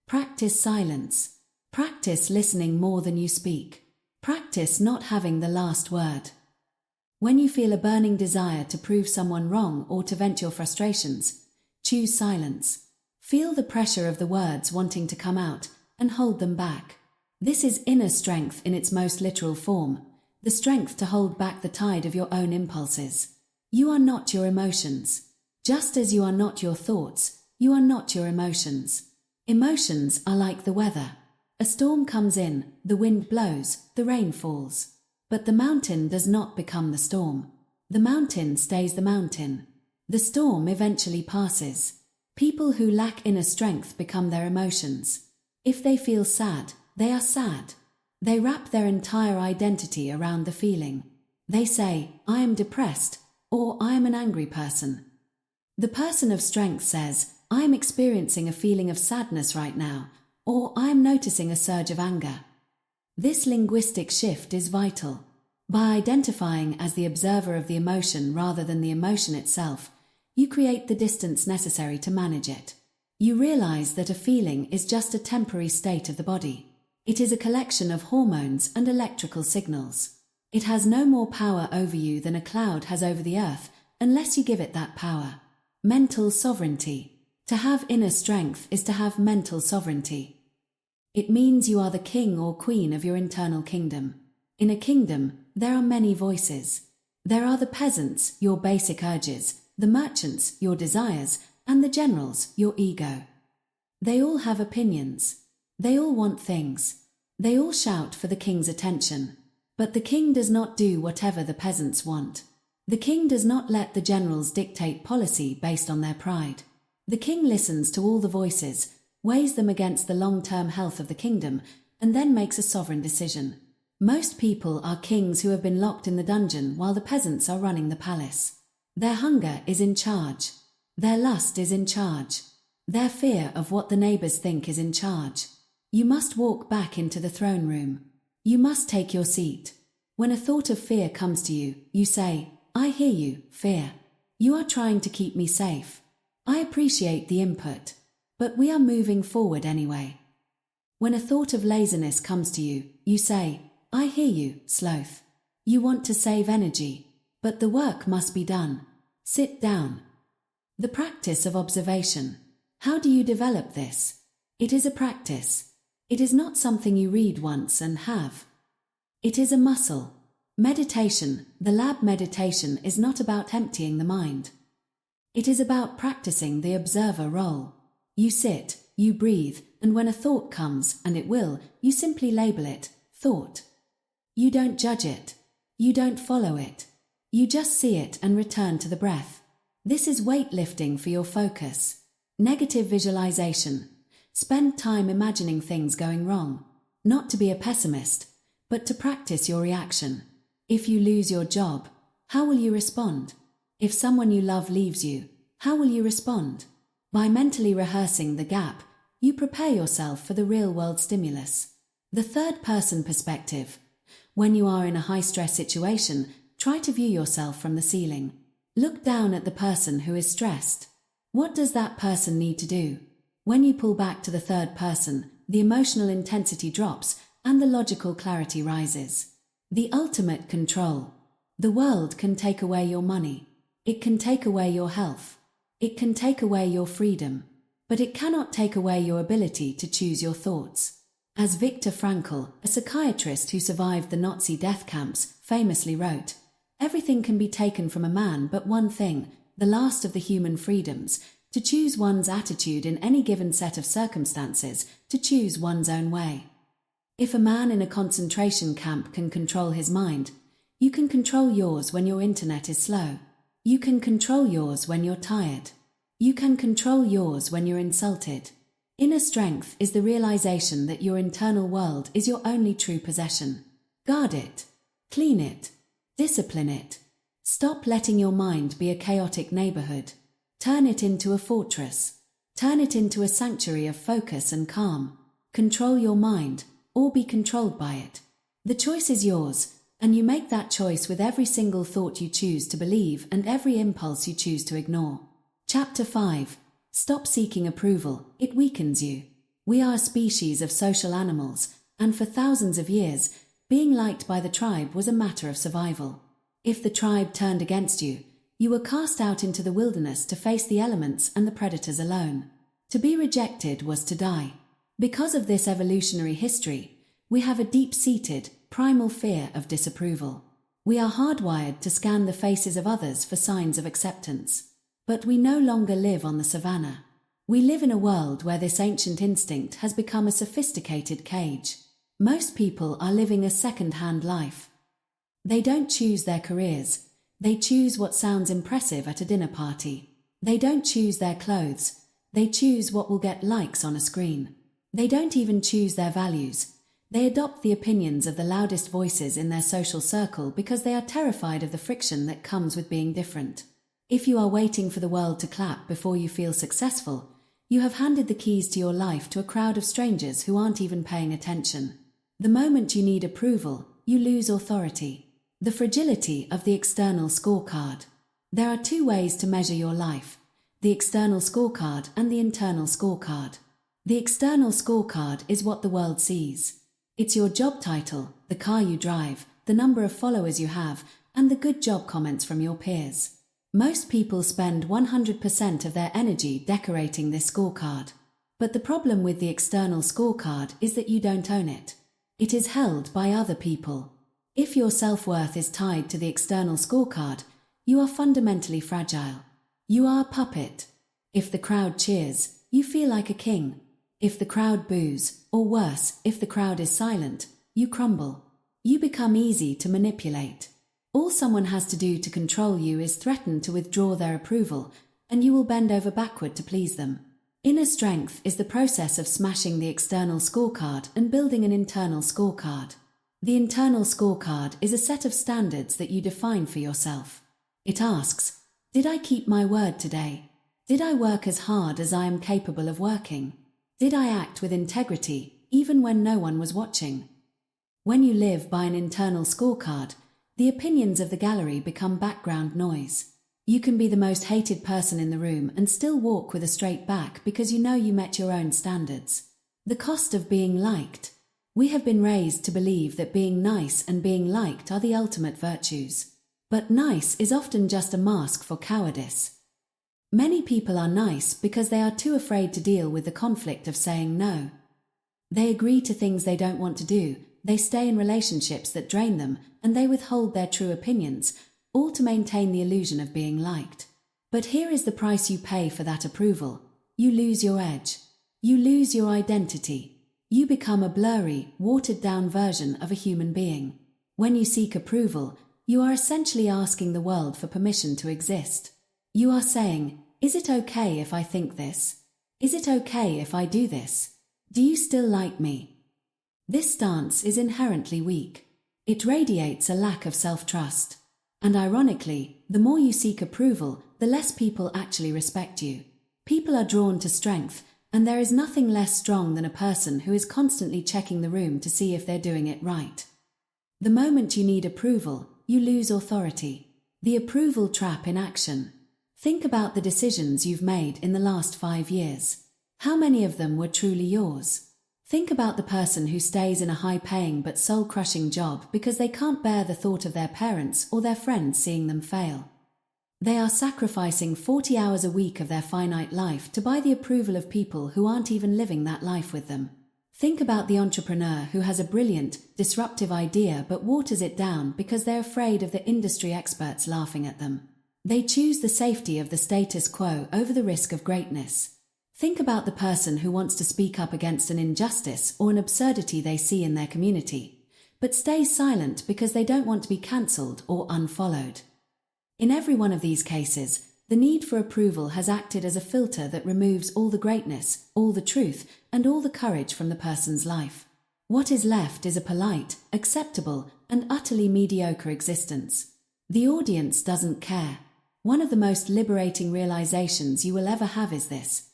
Practice silence. Practice listening more than you speak. Practice not having the last word. When you feel a burning desire to prove someone wrong or to vent your frustrations, choose silence. Feel the pressure of the words wanting to come out and hold them back. This is inner strength in its most literal form, the strength to hold back the tide of your own impulses. You are not your emotions. Just as you are not your thoughts, you are not your emotions. Emotions are like the weather. A storm comes in, the wind blows, the rain falls. But the mountain does not become the storm. The mountain stays the mountain. The storm eventually passes. People who lack inner strength become their emotions. If they feel sad, they are sad. They wrap their entire identity around the feeling. They say, I am depressed, or I am an angry person. The person of strength says, I am experiencing a feeling of sadness right now, or I am noticing a surge of anger. This linguistic shift is vital. By identifying as the observer of the emotion rather than the emotion itself, you create the distance necessary to manage it. You realize that a feeling is just a temporary state of the body. It is a collection of hormones and electrical signals. It has no more power over you than a cloud has over the earth, unless you give it that power. Mental sovereignty. To have inner strength is to have mental sovereignty. It means you are the king or queen of your internal kingdom. In a kingdom, there are many voices. There are the peasants, your basic urges, the merchants, your desires, and the generals, your ego. They all have opinions. They all want things. They all shout for the king's attention. But the king does not do whatever the peasants want. The king does not let the generals dictate policy based on their pride. The king listens to all the voices, weighs them against the long-term health of the kingdom, and then makes a sovereign decision. Most people are kings who have been locked in the dungeon while the peasants are running the palace. Their hunger is in charge. Their lust is in charge. Their fear of what the neighbors think is in charge. You must walk back into the throne room. You must take your seat. When a thought of fear comes to you, you say, "I hear you, fear. You are trying to keep me safe. I appreciate the input. But we are moving forward anyway." When a thought of laziness comes to you, you say, "I hear you, sloth. You want to save energy. But the work must be done. Sit down." The practice of observation. How do you develop this? It is a practice. It is not something you read once and have. It is a muscle. Meditation, the lab meditation, is not about emptying the mind. It is about practicing the observer role. You sit, you breathe, and when a thought comes, and it will, you simply label it, thought. You don't judge it. You don't follow it. You just see it and return to the breath. This is weightlifting for your focus. Negative visualization. Spend time imagining things going wrong. Not to be a pessimist, but to practice your reaction. If you lose your job, how will you respond? If someone you love leaves you, how will you respond? By mentally rehearsing the gap, you prepare yourself for the real-world stimulus. The third-person perspective. When you are in a high-stress situation, try to view yourself from the ceiling. Look down at the person who is stressed. What does that person need to do? When you pull back to the third person, the emotional intensity drops and the logical clarity rises. The ultimate control. The world can take away your money. It can take away your health. It can take away your freedom. But it cannot take away your ability to choose your thoughts. As Viktor Frankl, a psychiatrist who survived the Nazi death camps, famously wrote, "Everything can be taken from a man but one thing, the last of the human freedoms, to choose one's attitude in any given set of circumstances, to choose one's own way." If a man in a concentration camp can control his mind, you can control yours when your internet is slow. You can control yours when you're tired. You can control yours when you're insulted. Inner strength is the realization that your internal world is your only true possession. Guard it. Clean it. Discipline it. Stop letting your mind be a chaotic neighborhood. Turn it into a fortress. Turn it into a sanctuary of focus and calm. Control your mind, or be controlled by it. The choice is yours, and you make that choice with every single thought you choose to believe and every impulse you choose to ignore. Chapter 5. Stop seeking approval, it weakens you. We are a species of social animals, and for thousands of years, being liked by the tribe was a matter of survival. If the tribe turned against you, you were cast out into the wilderness to face the elements and the predators alone. To be rejected was to die. Because of this evolutionary history, we have a deep-seated, primal fear of disapproval. We are hardwired to scan the faces of others for signs of acceptance. But we no longer live on the savannah. We live in a world where this ancient instinct has become a sophisticated cage. Most people are living a second-hand life. They don't choose their careers. They choose what sounds impressive at a dinner party. They don't choose their clothes. They choose what will get likes on a screen. They don't even choose their values. They adopt the opinions of the loudest voices in their social circle because they are terrified of the friction that comes with being different. If you are waiting for the world to clap before you feel successful, you have handed the keys to your life to a crowd of strangers who aren't even paying attention. The moment you need approval, you lose authority. The fragility of the external scorecard. There are two ways to measure your life: the external scorecard and the internal scorecard. The external scorecard is what the world sees. It's your job title, the car you drive, the number of followers you have, and the good job comments from your peers. Most people spend 100% of their energy decorating this scorecard. But the problem with the external scorecard is that you don't own it. It is held by other people. If your self-worth is tied to the external scorecard, you are fundamentally fragile. You are a puppet. If the crowd cheers, you feel like a king. If the crowd boos, or worse, if the crowd is silent, you crumble. You become easy to manipulate. All someone has to do to control you is threaten to withdraw their approval, and you will bend over backward to please them. Inner strength is the process of smashing the external scorecard and building an internal scorecard. The internal scorecard is a set of standards that you define for yourself. It asks, did I keep my word today? Did I work as hard as I am capable of working? Did I act with integrity, even when no one was watching? When you live by an internal scorecard, the opinions of the gallery become background noise. You can be the most hated person in the room and still walk with a straight back because you know you met your own standards. The cost of being liked. We have been raised to believe that being nice and being liked are the ultimate virtues. But nice is often just a mask for cowardice. Many people are nice because they are too afraid to deal with the conflict of saying no. They agree to things they don't want to do, they stay in relationships that drain them, and they withhold their true opinions, all to maintain the illusion of being liked. But here is the price you pay for that approval. You lose your edge. You lose your identity. You become a blurry, watered-down version of a human being. When you seek approval, you are essentially asking the world for permission to exist. You are saying, is it okay if I think this? Is it okay if I do this? Do you still like me? This stance is inherently weak. It radiates a lack of self-trust. And ironically, the more you seek approval, the less people actually respect you. People are drawn to strength, and there is nothing less strong than a person who is constantly checking the room to see if they're doing it right. The moment you need approval, you lose authority. The approval trap in action. Think about the decisions you've made in the last 5 years. How many of them were truly yours? Think about the person who stays in a high-paying but soul-crushing job because they can't bear the thought of their parents or their friends seeing them fail. They are sacrificing 40 hours a week of their finite life to buy the approval of people who aren't even living that life with them. Think about the entrepreneur who has a brilliant, disruptive idea but waters it down because they're afraid of the industry experts laughing at them. They choose the safety of the status quo over the risk of greatness. Think about the person who wants to speak up against an injustice or an absurdity they see in their community, but stays silent because they don't want to be cancelled or unfollowed. In every one of these cases, the need for approval has acted as a filter that removes all the greatness, all the truth, and all the courage from the person's life. What is left is a polite, acceptable, and utterly mediocre existence. The audience doesn't care. One of the most liberating realizations you will ever have is this.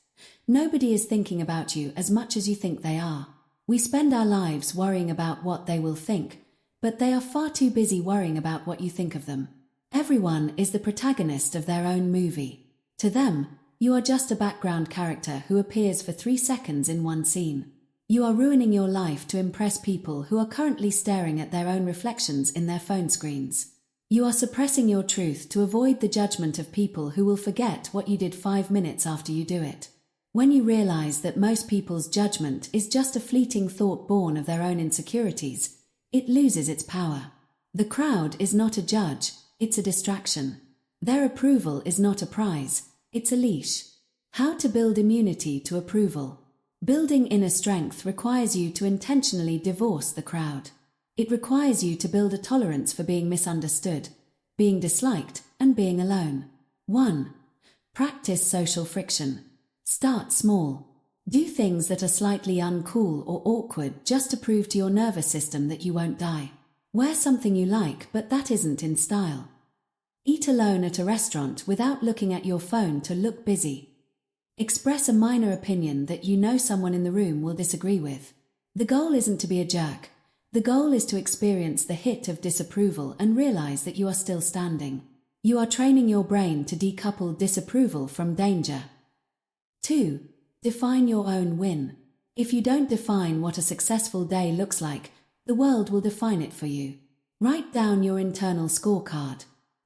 Nobody is thinking about you as much as you think they are. We spend our lives worrying about what they will think, but they are far too busy worrying about what you think of them. Everyone is the protagonist of their own movie. To them, you are just a background character who appears for 3 seconds in one scene. You are ruining your life to impress people who are currently staring at their own reflections in their phone screens. You are suppressing your truth to avoid the judgment of people who will forget what you did 5 minutes after you do it. When you realize that most people's judgment is just a fleeting thought born of their own insecurities, it loses its power. The crowd is not a judge, it's a distraction. Their approval is not a prize, it's a leash. How to build immunity to approval. Building inner strength requires you to intentionally divorce the crowd. It requires you to build a tolerance for being misunderstood, being disliked, and being alone. 1. Practice social friction. Start small. Do things that are slightly uncool or awkward just to prove to your nervous system that you won't die. Wear something you like but that isn't in style. Eat alone at a restaurant without looking at your phone to look busy. Express a minor opinion that you know someone in the room will disagree with. The goal isn't to be a jerk. The goal is to experience the hit of disapproval and realize that you are still standing. You are training your brain to decouple disapproval from danger. 2. Define your own win. If you don't define what a successful day looks like, the world will define it for you. Write down your internal scorecard.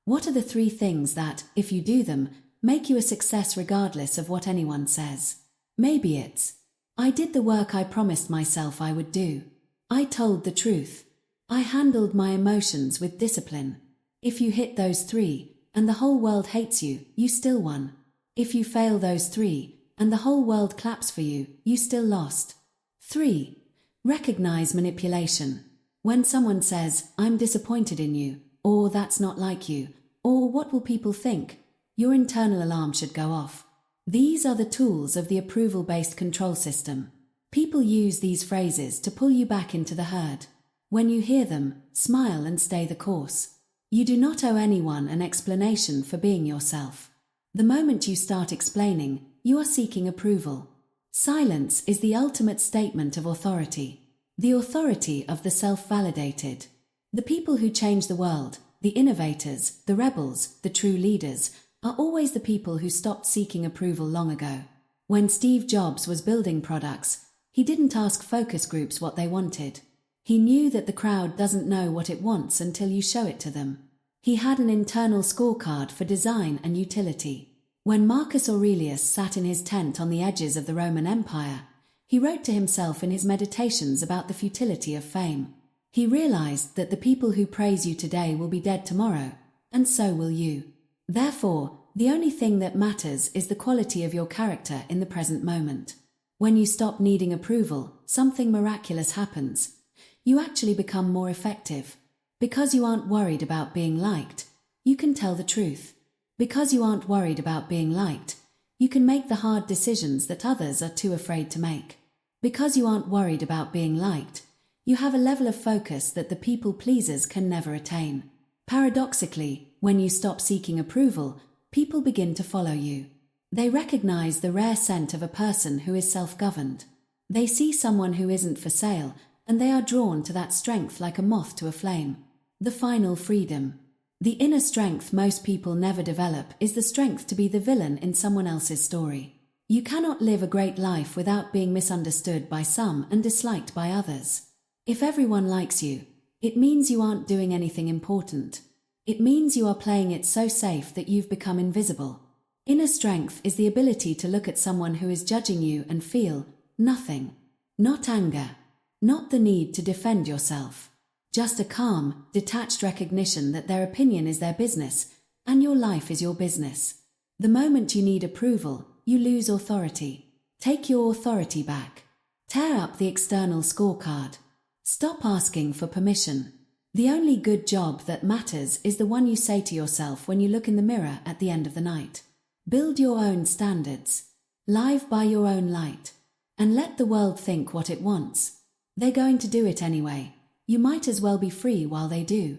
What are the 3 things that, if you do them, make you a success regardless of what anyone says? Maybe it's, I did the work I promised myself I would do. I told the truth. I handled my emotions with discipline. If you hit those 3, and the whole world hates you, you still won. If you fail those 3, and the whole world claps for you, you still lost. 3. Recognize manipulation. When someone says, I'm disappointed in you, or that's not like you, or what will people think, your internal alarm should go off. These are the tools of the approval-based control system. People use these phrases to pull you back into the herd. When you hear them, smile and stay the course. You do not owe anyone an explanation for being yourself. The moment you start explaining, you are seeking approval. Silence is the ultimate statement of authority. The authority of the self-validated. The people who change the world, the innovators, the rebels, the true leaders, are always the people who stopped seeking approval long ago. When Steve Jobs was building products, he didn't ask focus groups what they wanted. He knew that the crowd doesn't know what it wants until you show it to them. He had an internal scorecard for design and utility. When Marcus Aurelius sat in his tent on the edges of the Roman Empire, he wrote to himself in his meditations about the futility of fame. He realized that the people who praise you today will be dead tomorrow, and so will you. Therefore, the only thing that matters is the quality of your character in the present moment. When you stop needing approval, something miraculous happens. You actually become more effective. Because you aren't worried about being liked, you can tell the truth. Because you aren't worried about being liked, you can make the hard decisions that others are too afraid to make. Because you aren't worried about being liked, you have a level of focus that the people pleasers can never attain. Paradoxically, when you stop seeking approval, people begin to follow you. They recognize the rare scent of a person who is self-governed. They see someone who isn't for sale, and they are drawn to that strength like a moth to a flame. The final freedom. The inner strength most people never develop is the strength to be the villain in someone else's story. You cannot live a great life without being misunderstood by some and disliked by others. If everyone likes you, it means you aren't doing anything important. It means you are playing it so safe that you've become invisible. Inner strength is the ability to look at someone who is judging you and feel nothing. Not anger. Not the need to defend yourself. Just a calm, detached recognition that their opinion is their business, and your life is your business. The moment you need approval, you lose authority. Take your authority back. Tear up the external scorecard. Stop asking for permission. The only good job that matters is the one you say to yourself when you look in the mirror at the end of the night. Build your own standards. Live by your own light. And let the world think what it wants. They're going to do it anyway. You might as well be free while they do.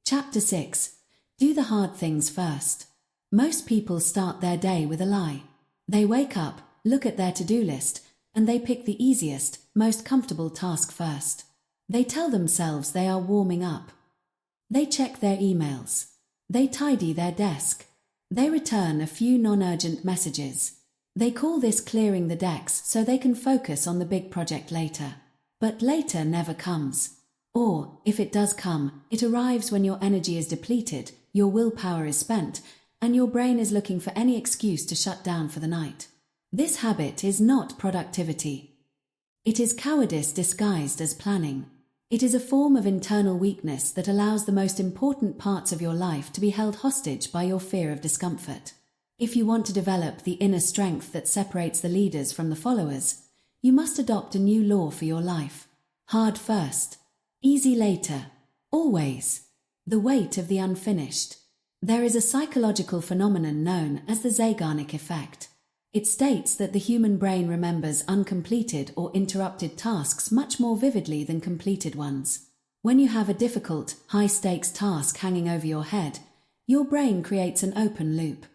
Chapter 6. Do the hard things first. Most people start their day with a lie. They wake up, look at their to-do list, and they pick the easiest, most comfortable task first. They tell themselves they are warming up. They check their emails. They tidy their desk. They return a few non-urgent messages. They call this clearing the decks so they can focus on the big project later. But later never comes. Or, if it does come, it arrives when your energy is depleted, your willpower is spent, and your brain is looking for any excuse to shut down for the night. This habit is not productivity. It is cowardice disguised as planning. It is a form of internal weakness that allows the most important parts of your life to be held hostage by your fear of discomfort. If you want to develop the inner strength that separates the leaders from the followers, you must adopt a new law for your life. Hard first. Easy later. Always. The weight of the unfinished. There is a psychological phenomenon known as the Zeigarnik effect. It states that the human brain remembers uncompleted or interrupted tasks much more vividly than completed ones. When you have a difficult, high-stakes task hanging over your head, your brain creates an open loop.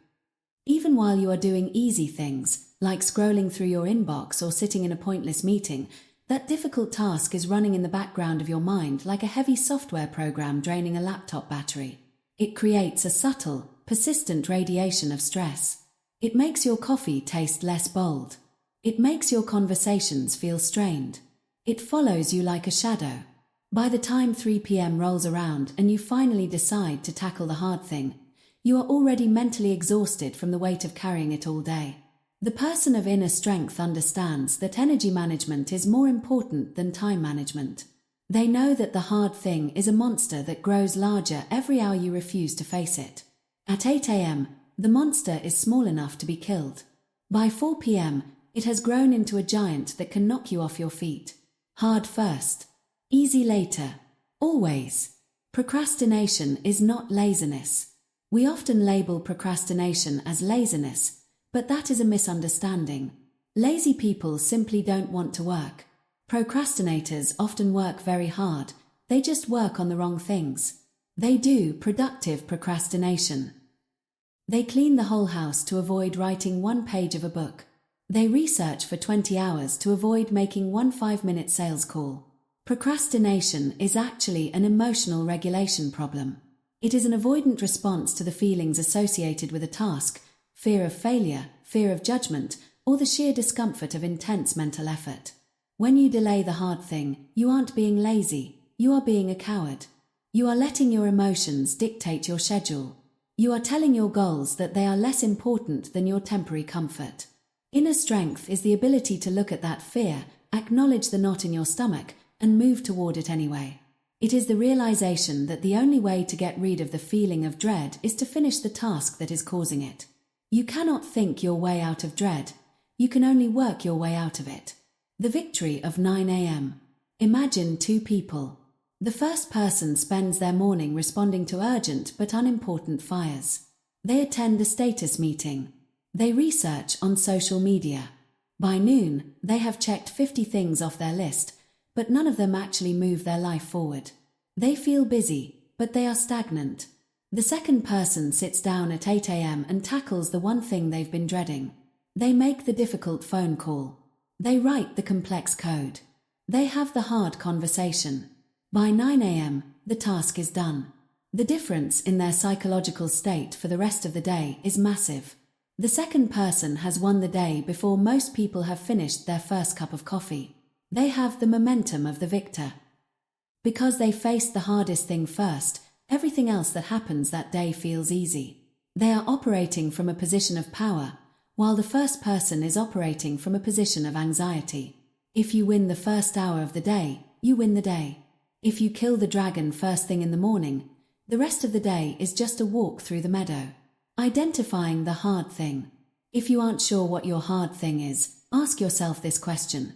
Even while you are doing easy things, like scrolling through your inbox or sitting in a pointless meeting, that difficult task is running in the background of your mind like a heavy software program draining a laptop battery. It creates a subtle, persistent radiation of stress. It makes your coffee taste less bold. It makes your conversations feel strained. It follows you like a shadow. By the time 3 p.m. rolls around and you finally decide to tackle the hard thing, You are already mentally exhausted from the weight of carrying it all day. The person of inner strength understands that energy management is more important than time management. They know that the hard thing is a monster that grows larger every hour you refuse to face it. At 8 a.m., the monster is small enough to be killed. By 4 p.m., it has grown into a giant that can knock you off your feet. Hard first. Easy later. Always. Procrastination is not laziness. We often label procrastination as laziness, but that is a misunderstanding. Lazy people simply don't want to work. Procrastinators often work very hard, they just work on the wrong things. They do productive procrastination. They clean the whole house to avoid writing one page of a book. They research for 20 hours to avoid making one 5-minute sales call. Procrastination is actually an emotional regulation problem. It is an avoidant response to the feelings associated with a task, fear of failure, fear of judgment, or the sheer discomfort of intense mental effort. When you delay the hard thing, you aren't being lazy, you are being a coward. You are letting your emotions dictate your schedule. You are telling your goals that they are less important than your temporary comfort. Inner strength is the ability to look at that fear, acknowledge the knot in your stomach, and move toward it anyway. It is the realization that the only way to get rid of the feeling of dread is to finish the task that is causing it. You cannot think your way out of dread. You can only work your way out of it. The victory of 9 a.m. Imagine two people. The first person spends their morning responding to urgent but unimportant fires. They attend a status meeting. They research on social media. By noon, they have checked 50 things off their list, but none of them actually move their life forward. They feel busy, but they are stagnant. The second person sits down at 8 a.m. and tackles the one thing they've been dreading. They make the difficult phone call. They write the complex code. They have the hard conversation. By 9 a.m., the task is done. The difference in their psychological state for the rest of the day is massive. The second person has won the day before most people have finished their first cup of coffee. They have the momentum of the victor. Because they faced the hardest thing first, everything else that happens that day feels easy. They are operating from a position of power, while the first person is operating from a position of anxiety. If you win the first hour of the day, you win the day. If you kill the dragon first thing in the morning, the rest of the day is just a walk through the meadow. Identifying the hard thing. If you aren't sure what your hard thing is, ask yourself this question.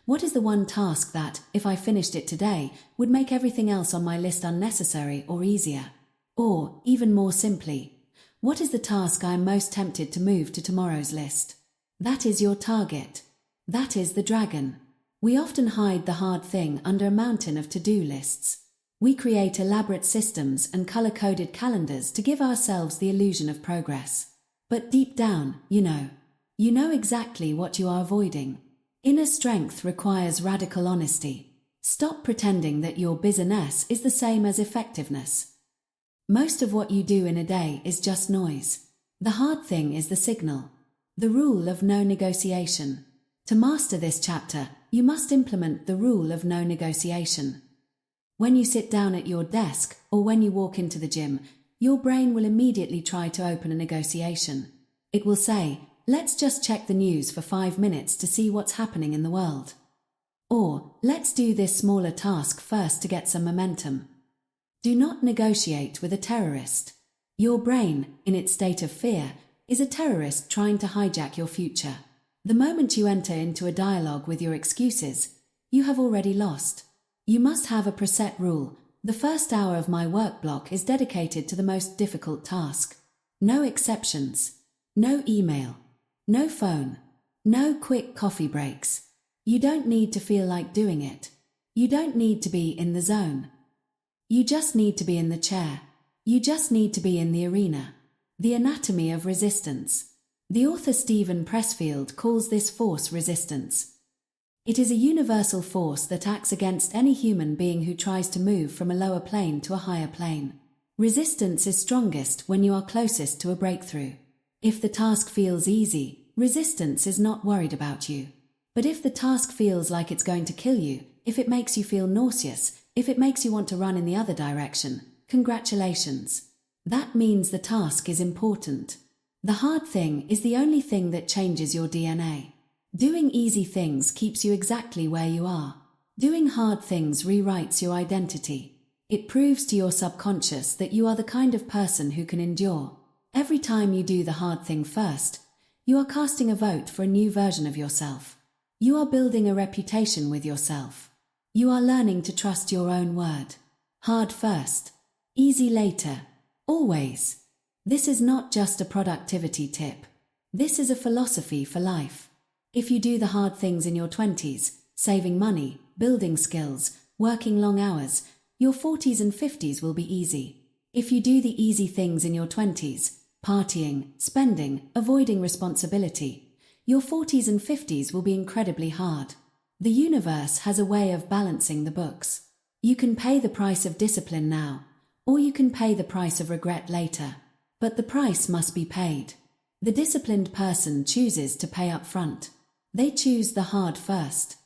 What is the one task that, if I finished it today, would make everything else on my list unnecessary or easier? Or, even more simply, what is the task I am most tempted to move to tomorrow's list? That is your target. That is the dragon. We often hide the hard thing under a mountain of to-do lists. We create elaborate systems and color-coded calendars to give ourselves the illusion of progress. But deep down, you know exactly what you are avoiding. Inner strength requires radical honesty. Stop pretending that your busyness is the same as effectiveness. Most of what you do in a day is just noise. The hard thing is the signal. The rule of no negotiation. To master this chapter, you must implement the rule of no negotiation. When you sit down at your desk or when you walk into the gym, your brain will immediately try to open a negotiation. It will say, let's just check the news for 5 minutes to see what's happening in the world. Or, let's do this smaller task first to get some momentum. Do not negotiate with a terrorist. Your brain, in its state of fear, is a terrorist trying to hijack your future. The moment you enter into a dialogue with your excuses, you have already lost. You must have a preset rule. The first hour of my work block is dedicated to the most difficult task. No exceptions. No email. No phone. No quick coffee breaks. You don't need to feel like doing it. You don't need to be in the zone. You just need to be in the chair. You just need to be in the arena. The anatomy of resistance. The author Stephen Pressfield calls this force resistance. It is a universal force that acts against any human being who tries to move from a lower plane to a higher plane. Resistance is strongest when you are closest to a breakthrough. If the task feels easy, resistance is not worried about you. But if the task feels like it's going to kill you, if it makes you feel nauseous, if it makes you want to run in the other direction, congratulations. That means the task is important. The hard thing is the only thing that changes your DNA. Doing easy things keeps you exactly where you are. Doing hard things rewrites your identity. It proves to your subconscious that you are the kind of person who can endure. Every time you do the hard thing first, you are casting a vote for a new version of yourself. You are building a reputation with yourself. You are learning to trust your own word. Hard first, easy later, always. This is not just a productivity tip. This is a philosophy for life. If you do the hard things in your 20s, saving money, building skills, working long hours, your 40s and 50s will be easy. If you do the easy things in your 20s, partying, spending, avoiding responsibility, your 40s and 50s will be incredibly hard. The universe has a way of balancing the books. You can pay the price of discipline now, or you can pay the price of regret later. But the price must be paid. The disciplined person chooses to pay up front. They choose the hard first.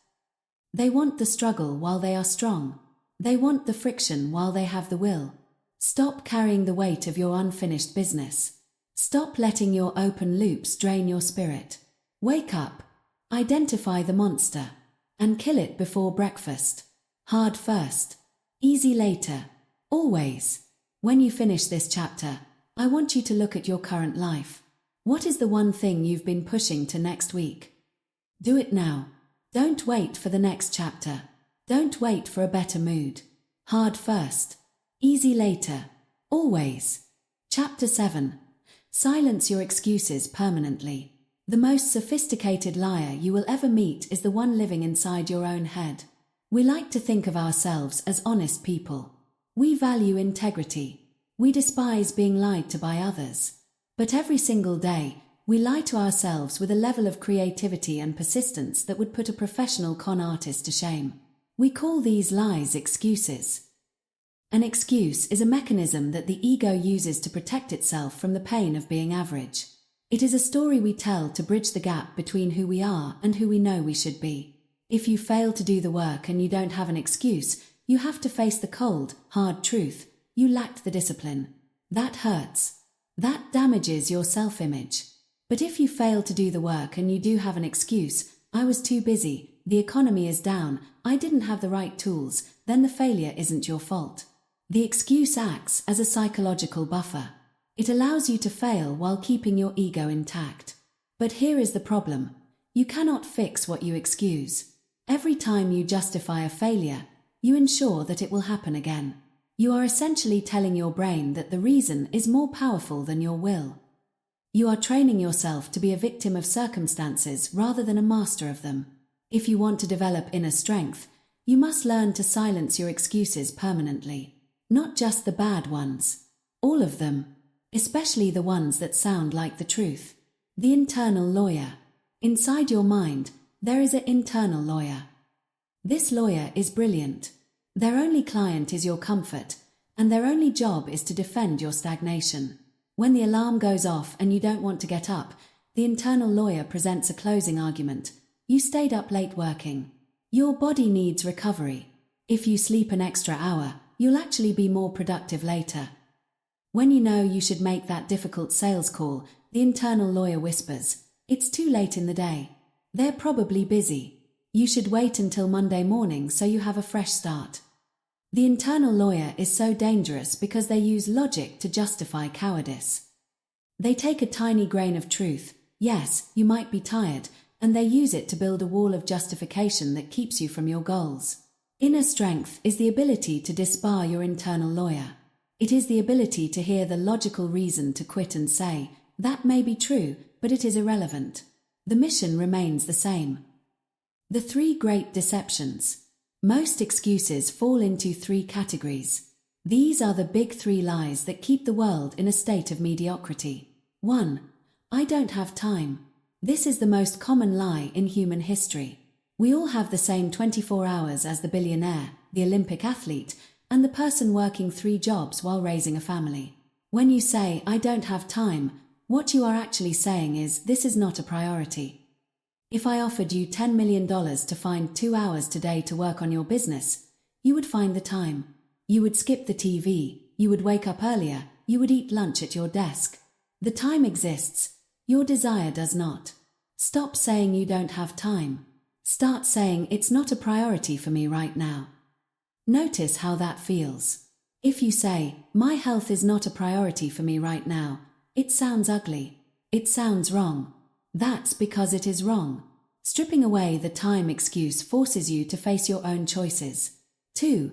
They want the struggle while they are strong. They want the friction while they have the will. Stop carrying the weight of your unfinished business. Stop letting your open loops drain your spirit. Wake up, identify the monster, and kill it before breakfast. Hard first, easy later, always. When you finish this chapter, I want you to look at your current life. What is the one thing you've been pushing to next week? Do it now. Don't wait for the next chapter. Don't wait for a better mood. Hard first, easy later, always. Chapter 7. Silence your excuses permanently. The most sophisticated liar you will ever meet is the one living inside your own head. We like to think of ourselves as honest people. We value integrity. We despise being lied to by others. But every single day, we lie to ourselves with a level of creativity and persistence that would put a professional con artist to shame. We call these lies excuses. An excuse is a mechanism that the ego uses to protect itself from the pain of being average. It is a story we tell to bridge the gap between who we are and who we know we should be. If you fail to do the work and you don't have an excuse, you have to face the cold, hard truth. You lacked the discipline. That hurts. That damages your self-image. But if you fail to do the work and you do have an excuse, I was too busy, the economy is down, I didn't have the right tools, then the failure isn't your fault. The excuse acts as a psychological buffer. It allows you to fail while keeping your ego intact. But here is the problem. You cannot fix what you excuse. Every time you justify a failure, you ensure that it will happen again. You are essentially telling your brain that the reason is more powerful than your will. You are training yourself to be a victim of circumstances rather than a master of them. If you want to develop inner strength, you must learn to silence your excuses permanently. Not just the bad ones. All of them. Especially the ones that sound like the truth. The internal lawyer. Inside your mind, there is an internal lawyer. This lawyer is brilliant. Their only client is your comfort, and their only job is to defend your stagnation. When the alarm goes off and you don't want to get up, the internal lawyer presents a closing argument. You stayed up late working. Your body needs recovery. If you sleep an extra hour, you'll actually be more productive later. When you know you should make that difficult sales call, the internal lawyer whispers, "It's too late in the day. They're probably busy. You should wait until Monday morning so you have a fresh start." The internal lawyer is so dangerous because they use logic to justify cowardice. They take a tiny grain of truth, yes, you might be tired, and they use it to build a wall of justification that keeps you from your goals. Inner strength is the ability to disbar your internal lawyer. It is the ability to hear the logical reason to quit and say, "That may be true, but it is irrelevant." The mission remains the same. The 3 great deceptions. Most excuses fall into 3 categories. These are the big 3 lies that keep the world in a state of mediocrity. 1. I don't have time. This is the most common lie in human history. We all have the same 24 hours as the billionaire, the Olympic athlete, and the person working 3 jobs while raising a family. When you say, "I don't have time," what you are actually saying is, "This is not a priority." If I offered you $10 million to find 2 hours today to work on your business, you would find the time. You would skip the TV, you would wake up earlier, you would eat lunch at your desk. The time exists. Your desire does not. Stop saying you don't have time. Start saying it's not a priority for me right now. Notice how that feels. If you say, my health is not a priority for me right now, it sounds ugly. It sounds wrong. That's because it is wrong. Stripping away the time excuse forces you to face your own choices. 2.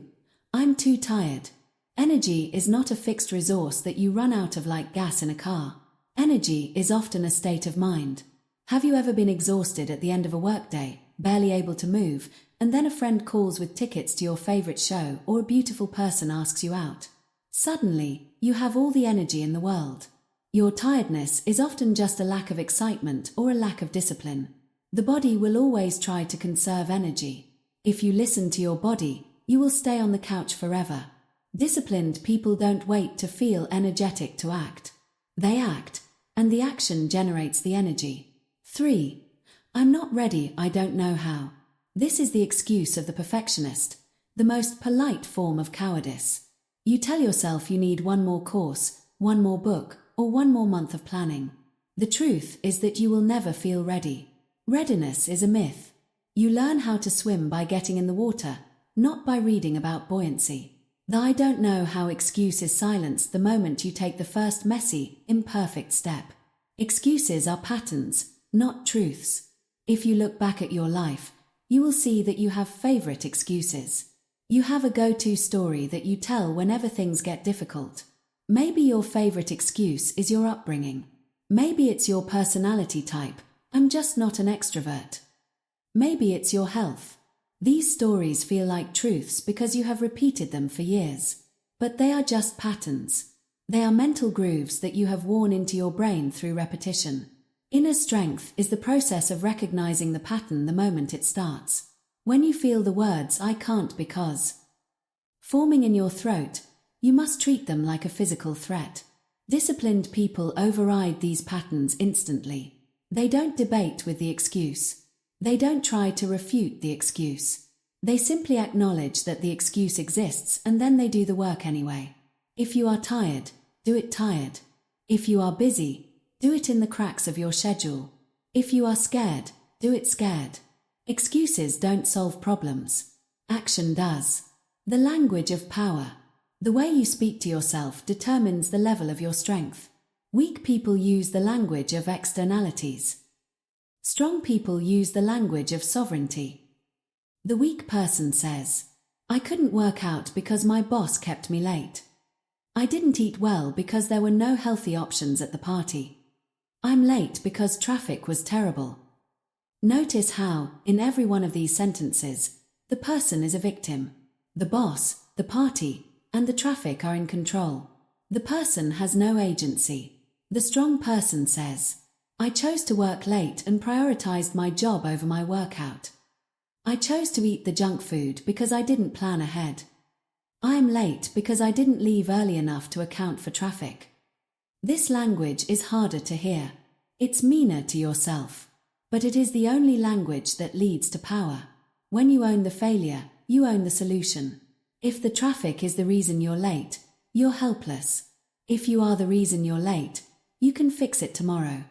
I'm too tired. Energy is not a fixed resource that you run out of like gas in a car. Energy is often a state of mind. Have you ever been exhausted at the end of a workday, barely able to move, and then a friend calls with tickets to your favorite show or a beautiful person asks you out? Suddenly, you have all the energy in the world. Your tiredness is often just a lack of excitement or a lack of discipline. The body will always try to conserve energy. If you listen to your body, you will stay on the couch forever. Disciplined people don't wait to feel energetic to act. They act, and the action generates the energy. 3. I'm not ready, I don't know how. This is the excuse of the perfectionist, the most polite form of cowardice. You tell yourself you need one more course, one more book, or one more month of planning. The truth is that you will never feel ready. Readiness is a myth. You learn how to swim by getting in the water, not by reading about buoyancy. The I don't know how excuse is silenced the moment you take the first messy, imperfect step. Excuses are patterns, not truths. If you look back at your life, you will see that you have favorite excuses. You have a go-to story that you tell whenever things get difficult. Maybe your favorite excuse is your upbringing. Maybe it's your personality type. I'm just not an extrovert. Maybe it's your health. These stories feel like truths because you have repeated them for years. But they are just patterns. They are mental grooves that you have worn into your brain through repetition. Inner strength is the process of recognizing the pattern the moment it starts. When you feel the words I can't because forming in your throat, you must treat them like a physical threat. Disciplined people override these patterns instantly. They don't debate with the excuse. They don't try to refute the excuse. They simply acknowledge that the excuse exists and then they do the work anyway. If you are tired, do it tired. If you are busy, do it in the cracks of your schedule. If you are scared, do it scared. Excuses don't solve problems. Action does. The language of power. The way you speak to yourself determines the level of your strength. Weak people use the language of externalities. Strong people use the language of sovereignty. The weak person says, I couldn't work out because my boss kept me late. I didn't eat well because there were no healthy options at the party. I'm late because traffic was terrible. Notice how, in every one of these sentences, the person is a victim. The boss, the party, and the traffic are in control. The person has no agency. The strong person says, I chose to work late and prioritized my job over my workout. I chose to eat the junk food because I didn't plan ahead. I am late because I didn't leave early enough to account for traffic. This language is harder to hear. It's meaner to yourself. But it is the only language that leads to power. When you own the failure, you own the solution. If the traffic is the reason you're late, you're helpless. If you are the reason you're late, you can fix it tomorrow.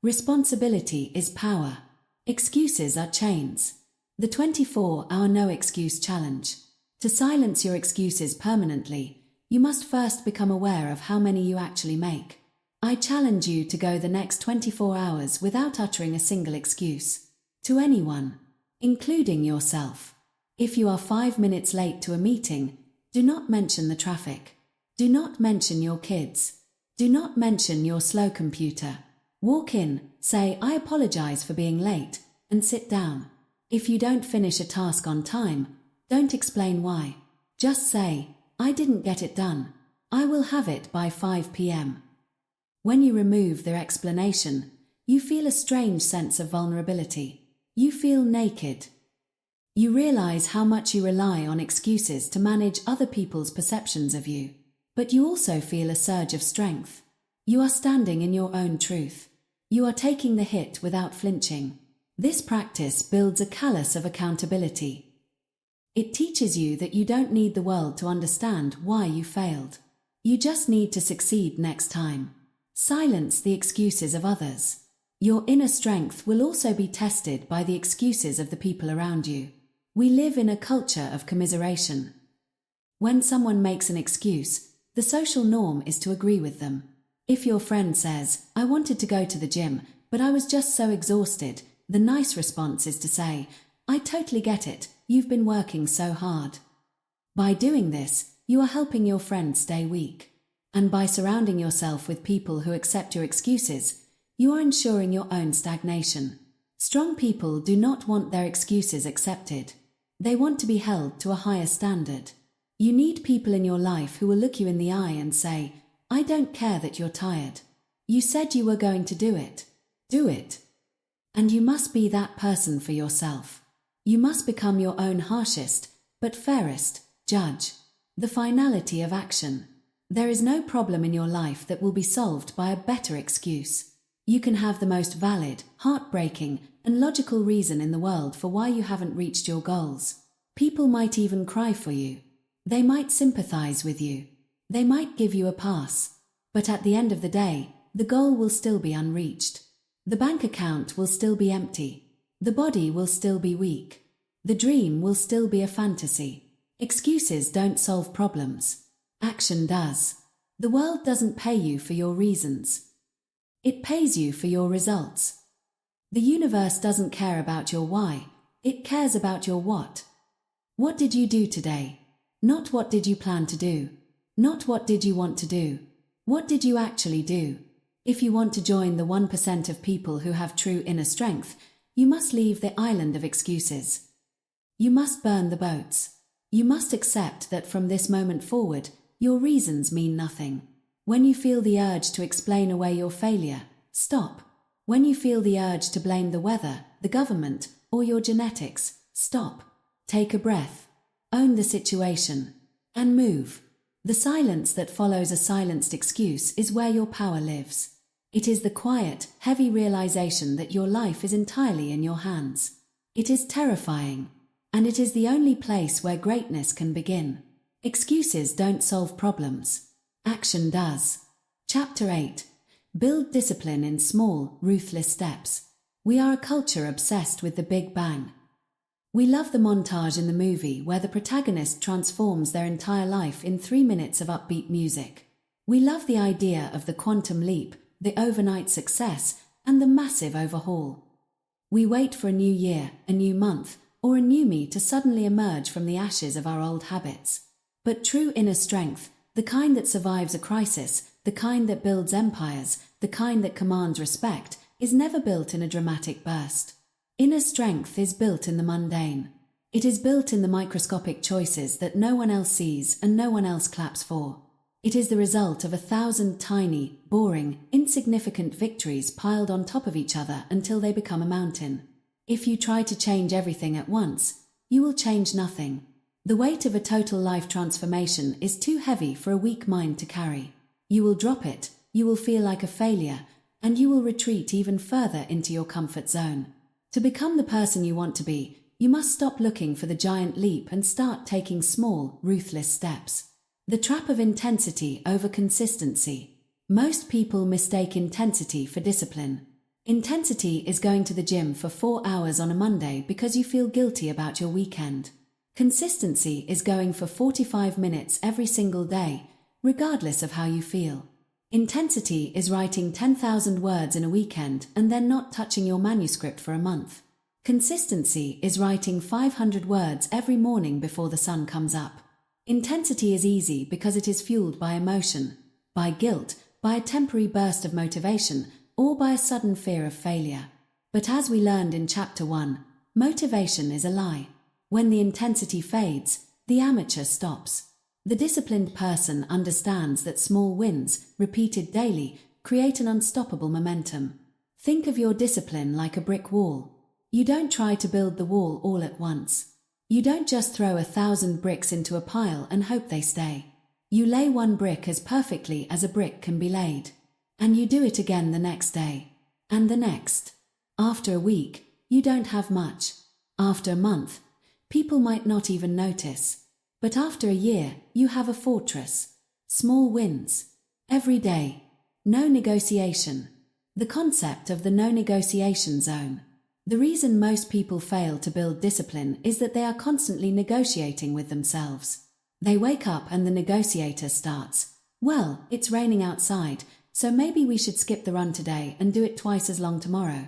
Responsibility is power. Excuses are chains. The 24-hour no excuse challenge. To silence your excuses permanently, you must first become aware of how many you actually make. I challenge you to go the next 24 hours without uttering a single excuse. To anyone, including yourself. If you are 5 minutes late to a meeting, do not mention the traffic. Do not mention your kids. Do not mention your slow computer. Walk in, say I apologize for being late, and sit down. If you don't finish a task on time, don't explain why. Just say, I didn't get it done. I will have it by 5 p.m. When you remove their explanation, you feel a strange sense of vulnerability. You feel naked. You realize how much you rely on excuses to manage other people's perceptions of you. But you also feel a surge of strength. You are standing in your own truth. You are taking the hit without flinching. This practice builds a callus of accountability. It teaches you that you don't need the world to understand why you failed. You just need to succeed next time. Silence the excuses of others. Your inner strength will also be tested by the excuses of the people around you. We live in a culture of commiseration. When someone makes an excuse, the social norm is to agree with them. If your friend says, "I wanted to go to the gym, but I was just so exhausted," the nice response is to say, "I totally get it, you've been working so hard." By doing this, you are helping your friend stay weak. And by surrounding yourself with people who accept your excuses, you are ensuring your own stagnation. Strong people do not want their excuses accepted. They want to be held to a higher standard. You need people in your life who will look you in the eye and say, "I don't care that you're tired. You said you were going to do it. Do it." And you must be that person for yourself. You must become your own harshest, but fairest, judge. The finality of action. There is no problem in your life that will be solved by a better excuse. You can have the most valid, heartbreaking, and logical reason in the world for why you haven't reached your goals. People might even cry for you. They might sympathize with you. They might give you a pass. But at the end of the day, the goal will still be unreached. The bank account will still be empty. The body will still be weak. The dream will still be a fantasy. Excuses don't solve problems. Action does. The world doesn't pay you for your reasons. It pays you for your results. The universe doesn't care about your why, it cares about your what. What did you do today? Not what did you plan to do. Not what did you want to do. What did you actually do? If you want to join the 1% of people who have true inner strength, you must leave the island of excuses. You must burn the boats. You must accept that from this moment forward, your reasons mean nothing. When you feel the urge to explain away your failure, stop. When you feel the urge to blame the weather, the government, or your genetics, stop. Take a breath. Own the situation. And move. The silence that follows a silenced excuse is where your power lives. It is the quiet, heavy realization that your life is entirely in your hands. It is terrifying. And it is the only place where greatness can begin. Excuses don't solve problems. Action does. Chapter 8. Build discipline in small, ruthless steps. We are a culture obsessed with the Big Bang. We love the montage in the movie where the protagonist transforms their entire life in 3 minutes of upbeat music. We love the idea of the quantum leap, the overnight success, and the massive overhaul. We wait for a new year, a new month, or a new me to suddenly emerge from the ashes of our old habits. But true inner strength, the kind that survives a crisis, the kind that builds empires, the kind that commands respect, is never built in a dramatic burst. Inner strength is built in the mundane. It is built in the microscopic choices that no one else sees and no one else claps for. It is the result of 1,000 tiny, boring, insignificant victories piled on top of each other until they become a mountain. If you try to change everything at once, you will change nothing. The weight of a total life transformation is too heavy for a weak mind to carry. You will drop it, you will feel like a failure, and you will retreat even further into your comfort zone. To become the person you want to be, you must stop looking for the giant leap and start taking small, ruthless steps. The trap of intensity over consistency. Most people mistake intensity for discipline. Intensity is going to the gym for 4 hours on a Monday because you feel guilty about your weekend. Consistency is going for 45 minutes every single day, regardless of how you feel. Intensity is writing 10,000 words in a weekend and then not touching your manuscript for a month. Consistency is writing 500 words every morning before the sun comes up. Intensity is easy because it is fueled by emotion, by guilt, by a temporary burst of motivation, or by a sudden fear of failure. But as we learned in Chapter 1, motivation is a lie. When the intensity fades, the amateur stops. The disciplined person understands that small wins, repeated daily, create an unstoppable momentum. Think of your discipline like a brick wall. You don't try to build the wall all at once. You don't just throw 1,000 bricks into a pile and hope they stay. You lay one brick as perfectly as a brick can be laid. And you do it again the next day. And the next. After a week, you don't have much. After a month, people might not even notice. But after a year, you have a fortress. Small wins. Every day. No negotiation. The concept of the no negotiation zone. The reason most people fail to build discipline is that they are constantly negotiating with themselves. They wake up and the negotiator starts. Well, it's raining outside, so maybe we should skip the run today and do it twice as long tomorrow.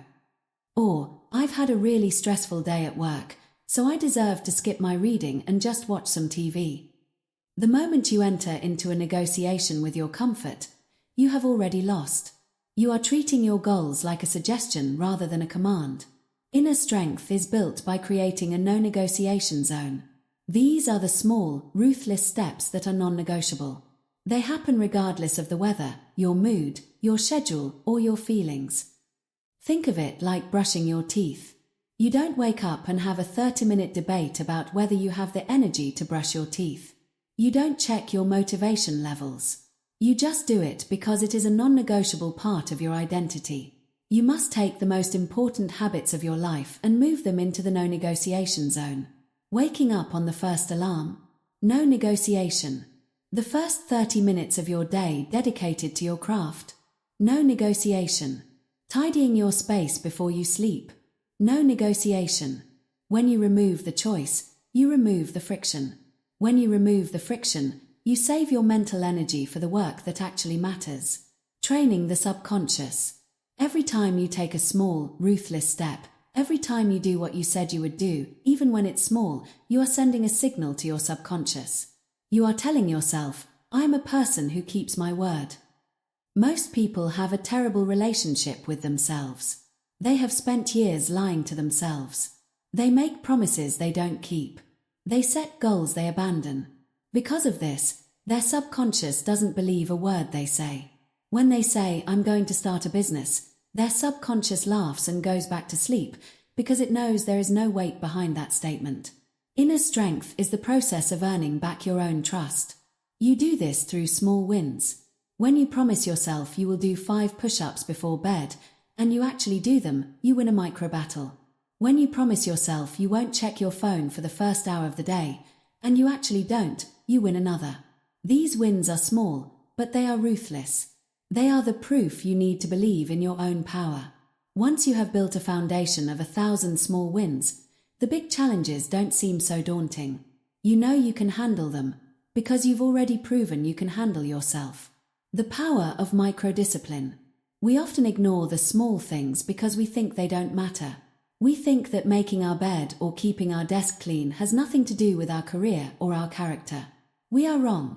Or, I've had a really stressful day at work, so I deserve to skip my reading and just watch some TV. The moment you enter into a negotiation with your comfort, you have already lost. You are treating your goals like a suggestion rather than a command. Inner strength is built by creating a no-negotiation zone. These are the small, ruthless steps that are non-negotiable. They happen regardless of the weather, your mood, your schedule, or your feelings. Think of it like brushing your teeth. You don't wake up and have a 30-minute debate about whether you have the energy to brush your teeth. You don't check your motivation levels. You just do it because it is a non-negotiable part of your identity. You must take the most important habits of your life and move them into the no-negotiation zone. Waking up on the first alarm. No negotiation. The first 30 minutes of your day dedicated to your craft. No negotiation. Tidying your space before you sleep. No negotiation. When you remove the choice, you remove the friction. When you remove the friction, you save your mental energy for the work that actually matters. Training the subconscious. Every time you take a small, ruthless step, every time you do what you said you would do, even when it's small, you are sending a signal to your subconscious. You are telling yourself, I'm a person who keeps my word. Most people have a terrible relationship with themselves. They have spent years lying to themselves. They make promises they don't keep. They set goals they abandon. Because of this, their subconscious doesn't believe a word they say. When they say, I'm going to start a business, their subconscious laughs and goes back to sleep because it knows there is no weight behind that statement. Inner strength is the process of earning back your own trust. You do this through small wins. When you promise yourself you will do 5 push-ups before bed, and you actually do them, you win a micro-battle. When you promise yourself you won't check your phone for the first hour of the day, and you actually don't, you win another. These wins are small, but they are ruthless. They are the proof you need to believe in your own power. Once you have built a foundation of 1,000 small wins, the big challenges don't seem so daunting. You know you can handle them, because you've already proven you can handle yourself. The power of microdiscipline. We often ignore the small things because we think they don't matter. We think that making our bed or keeping our desk clean has nothing to do with our career or our character. We are wrong.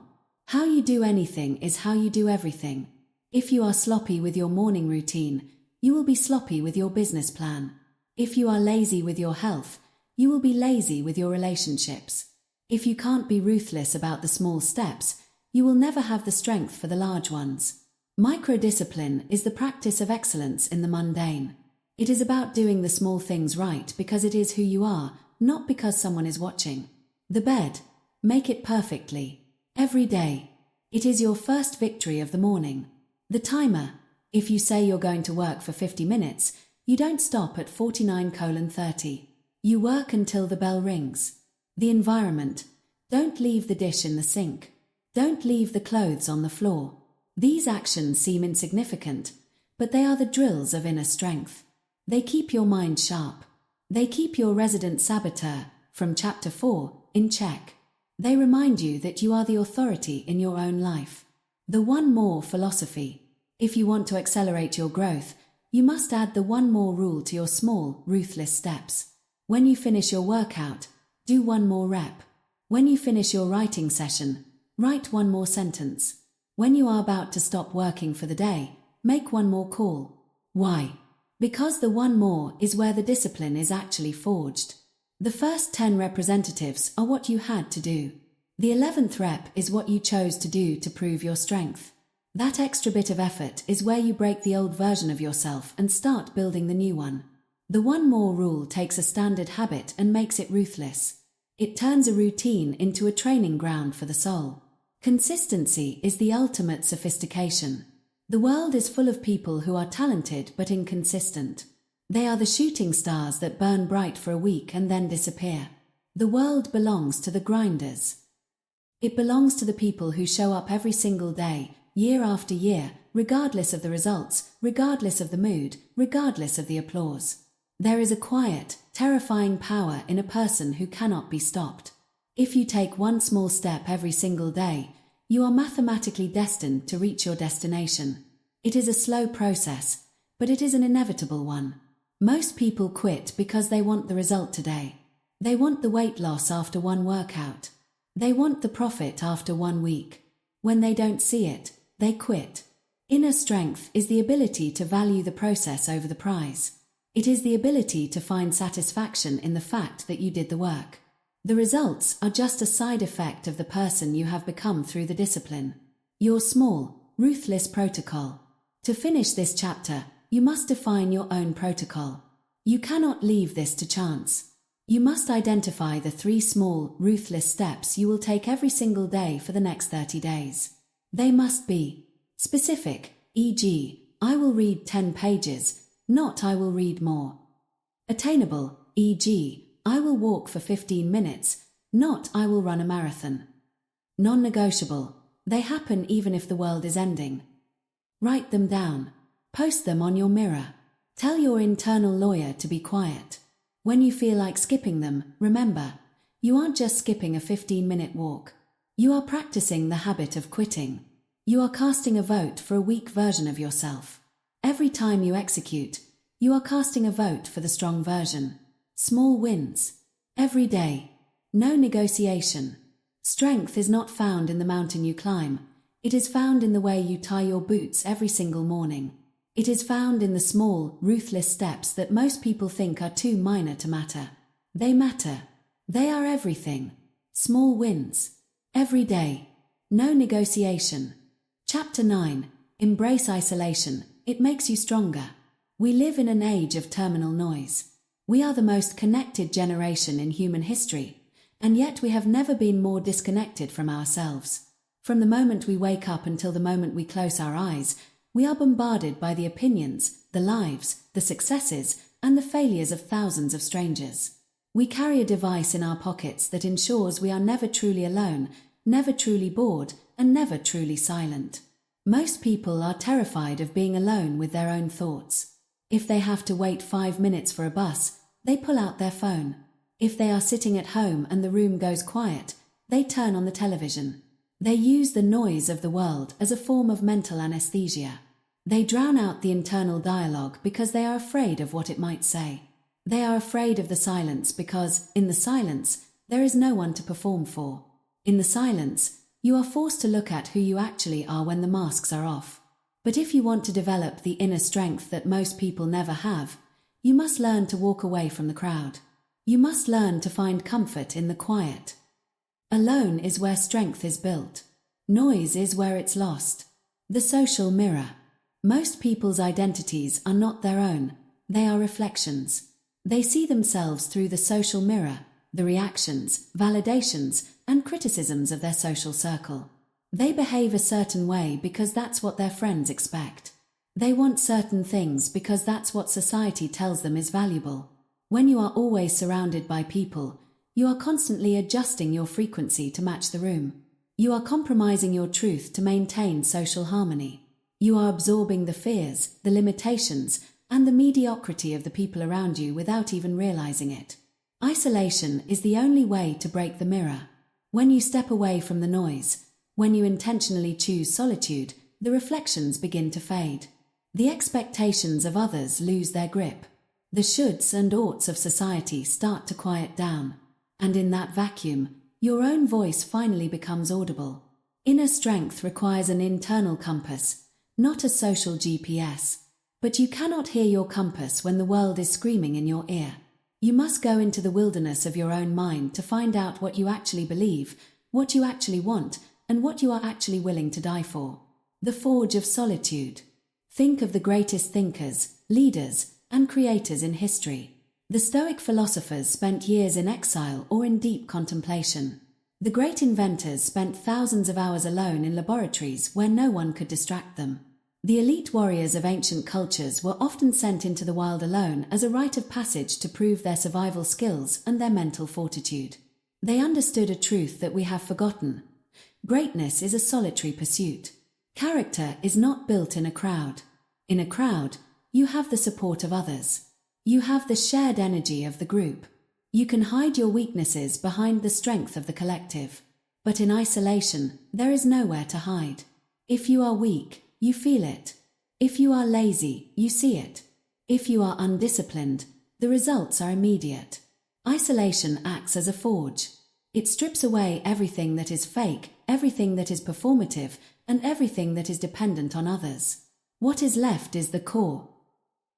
How you do anything is how you do everything. If you are sloppy with your morning routine, you will be sloppy with your business plan. If you are lazy with your health, you will be lazy with your relationships. If you can't be ruthless about the small steps, you will never have the strength for the large ones. Microdiscipline is the practice of excellence in the mundane. It is about doing the small things right because it is who you are, not because someone is watching. The bed. Make it perfectly. Every day. It is your first victory of the morning. The timer. If you say you're going to work for 50 minutes, you don't stop at 49:30. You work until the bell rings. The environment. Don't leave the dish in the sink. Don't leave the clothes on the floor. These actions seem insignificant, but they are the drills of inner strength. They keep your mind sharp. They keep your resident saboteur, from chapter 4, in check. They remind you that you are the authority in your own life. The one more philosophy. If you want to accelerate your growth, you must add the one more rule to your small, ruthless steps. When you finish your workout, do one more rep. When you finish your writing session, write one more sentence. When you are about to stop working for the day, make one more call. Why? Because the one more is where the discipline is actually forged. The first 10 representatives are what you had to do. The 11th rep is what you chose to do to prove your strength. That extra bit of effort is where you break the old version of yourself and start building the new one. The one more rule takes a standard habit and makes it ruthless. It turns a routine into a training ground for the soul. Consistency is the ultimate sophistication. The world is full of people who are talented but inconsistent. They are the shooting stars that burn bright for a week and then disappear. The world belongs to the grinders. It belongs to the people who show up every single day, year after year, regardless of the results, regardless of the mood, regardless of the applause. There is a quiet, terrifying power in a person who cannot be stopped. If you take one small step every single day, you are mathematically destined to reach your destination. It is a slow process, but it is an inevitable one. Most people quit because they want the result today. They want the weight loss after one workout. They want the profit after 1 week. When they don't see it, they quit. Inner strength is the ability to value the process over the prize. It is the ability to find satisfaction in the fact that you did the work. The results are just a side effect of the person you have become through the discipline. Your small, ruthless protocol. To finish this chapter, you must define your own protocol. You cannot leave this to chance. You must identify the 3 small, ruthless steps you will take every single day for the next 30 days. They must be specific, e.g., I will read 10 pages, not I will read more. Attainable, e.g., I will walk for 15 minutes, not I will run a marathon. Non-negotiable, they happen even if the world is ending. Write them down. Post them on your mirror. Tell your internal lawyer to be quiet. When you feel like skipping them, remember, you aren't just skipping a 15-minute walk. You are practicing the habit of quitting. You are casting a vote for a weak version of yourself. Every time you execute, you are casting a vote for the strong version. Small wins. Every day. No negotiation. Strength is not found in the mountain you climb. It is found in the way you tie your boots every single morning. It is found in the small, ruthless steps that most people think are too minor to matter. They matter. They are everything. Small wins. Every day. No negotiation. Chapter 9. Embrace isolation. It makes you stronger. We live in an age of terminal noise. We are the most connected generation in human history, and yet we have never been more disconnected from ourselves. From the moment we wake up until the moment we close our eyes, we are bombarded by the opinions, the lives, the successes, and the failures of thousands of strangers. We carry a device in our pockets that ensures we are never truly alone, never truly bored, and never truly silent. Most people are terrified of being alone with their own thoughts. If they have to wait 5 minutes for a bus, they pull out their phone. If they are sitting at home and the room goes quiet, they turn on the television. They use the noise of the world as a form of mental anesthesia. They drown out the internal dialogue because they are afraid of what it might say. They are afraid of the silence because, in the silence, there is no one to perform for. In the silence, you are forced to look at who you actually are when the masks are off. But if you want to develop the inner strength that most people never have, you must learn to walk away from the crowd. You must learn to find comfort in the quiet. Alone is where strength is built. Noise is where it's lost. The social mirror. Most people's identities are not their own, they are reflections. They see themselves through the social mirror, the reactions, validations, and criticisms of their social circle. They behave a certain way because that's what their friends expect. They want certain things because that's what society tells them is valuable. When you are always surrounded by people, you are constantly adjusting your frequency to match the room. You are compromising your truth to maintain social harmony. You are absorbing the fears, the limitations, and the mediocrity of the people around you without even realizing it. Isolation is the only way to break the mirror. When you step away from the noise, when you intentionally choose solitude, the reflections begin to fade. The expectations of others lose their grip. The shoulds and oughts of society start to quiet down. And in that vacuum, your own voice finally becomes audible. Inner strength requires an internal compass, not a social GPS. But you cannot hear your compass when the world is screaming in your ear. You must go into the wilderness of your own mind to find out what you actually believe, what you actually want, and what you are actually willing to die for. The forge of solitude. Think of the greatest thinkers, leaders, and creators in history. The Stoic philosophers spent years in exile or in deep contemplation. The great inventors spent thousands of hours alone in laboratories where no one could distract them. The elite warriors of ancient cultures were often sent into the wild alone as a rite of passage to prove their survival skills and their mental fortitude. They understood a truth that we have forgotten. Greatness is a solitary pursuit. Character is not built in a crowd. In a crowd, you have the support of others. You have the shared energy of the group. You can hide your weaknesses behind the strength of the collective. But in isolation, there is nowhere to hide. If you are weak, you feel it. If you are lazy, you see it. If you are undisciplined, the results are immediate. Isolation acts as a forge. It strips away everything that is fake, everything that is performative, and everything that is dependent on others. What is left is the core.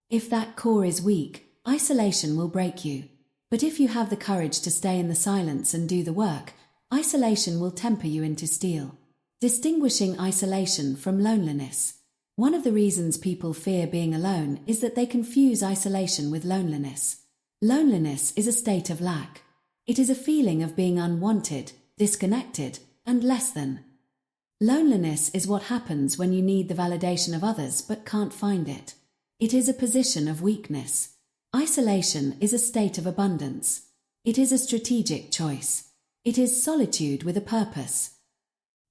If that core is weak, isolation will break you. But if you have the courage to stay in the silence and do the work, isolation will temper you into steel. Distinguishing isolation from loneliness. One of the reasons people fear being alone is that they confuse isolation with loneliness. Loneliness is a state of lack. It is a feeling of being unwanted, disconnected, and less than. Loneliness is what happens when you need the validation of others but can't find it. It is a position of weakness. Isolation is a state of abundance. It is a strategic choice. It is solitude with a purpose.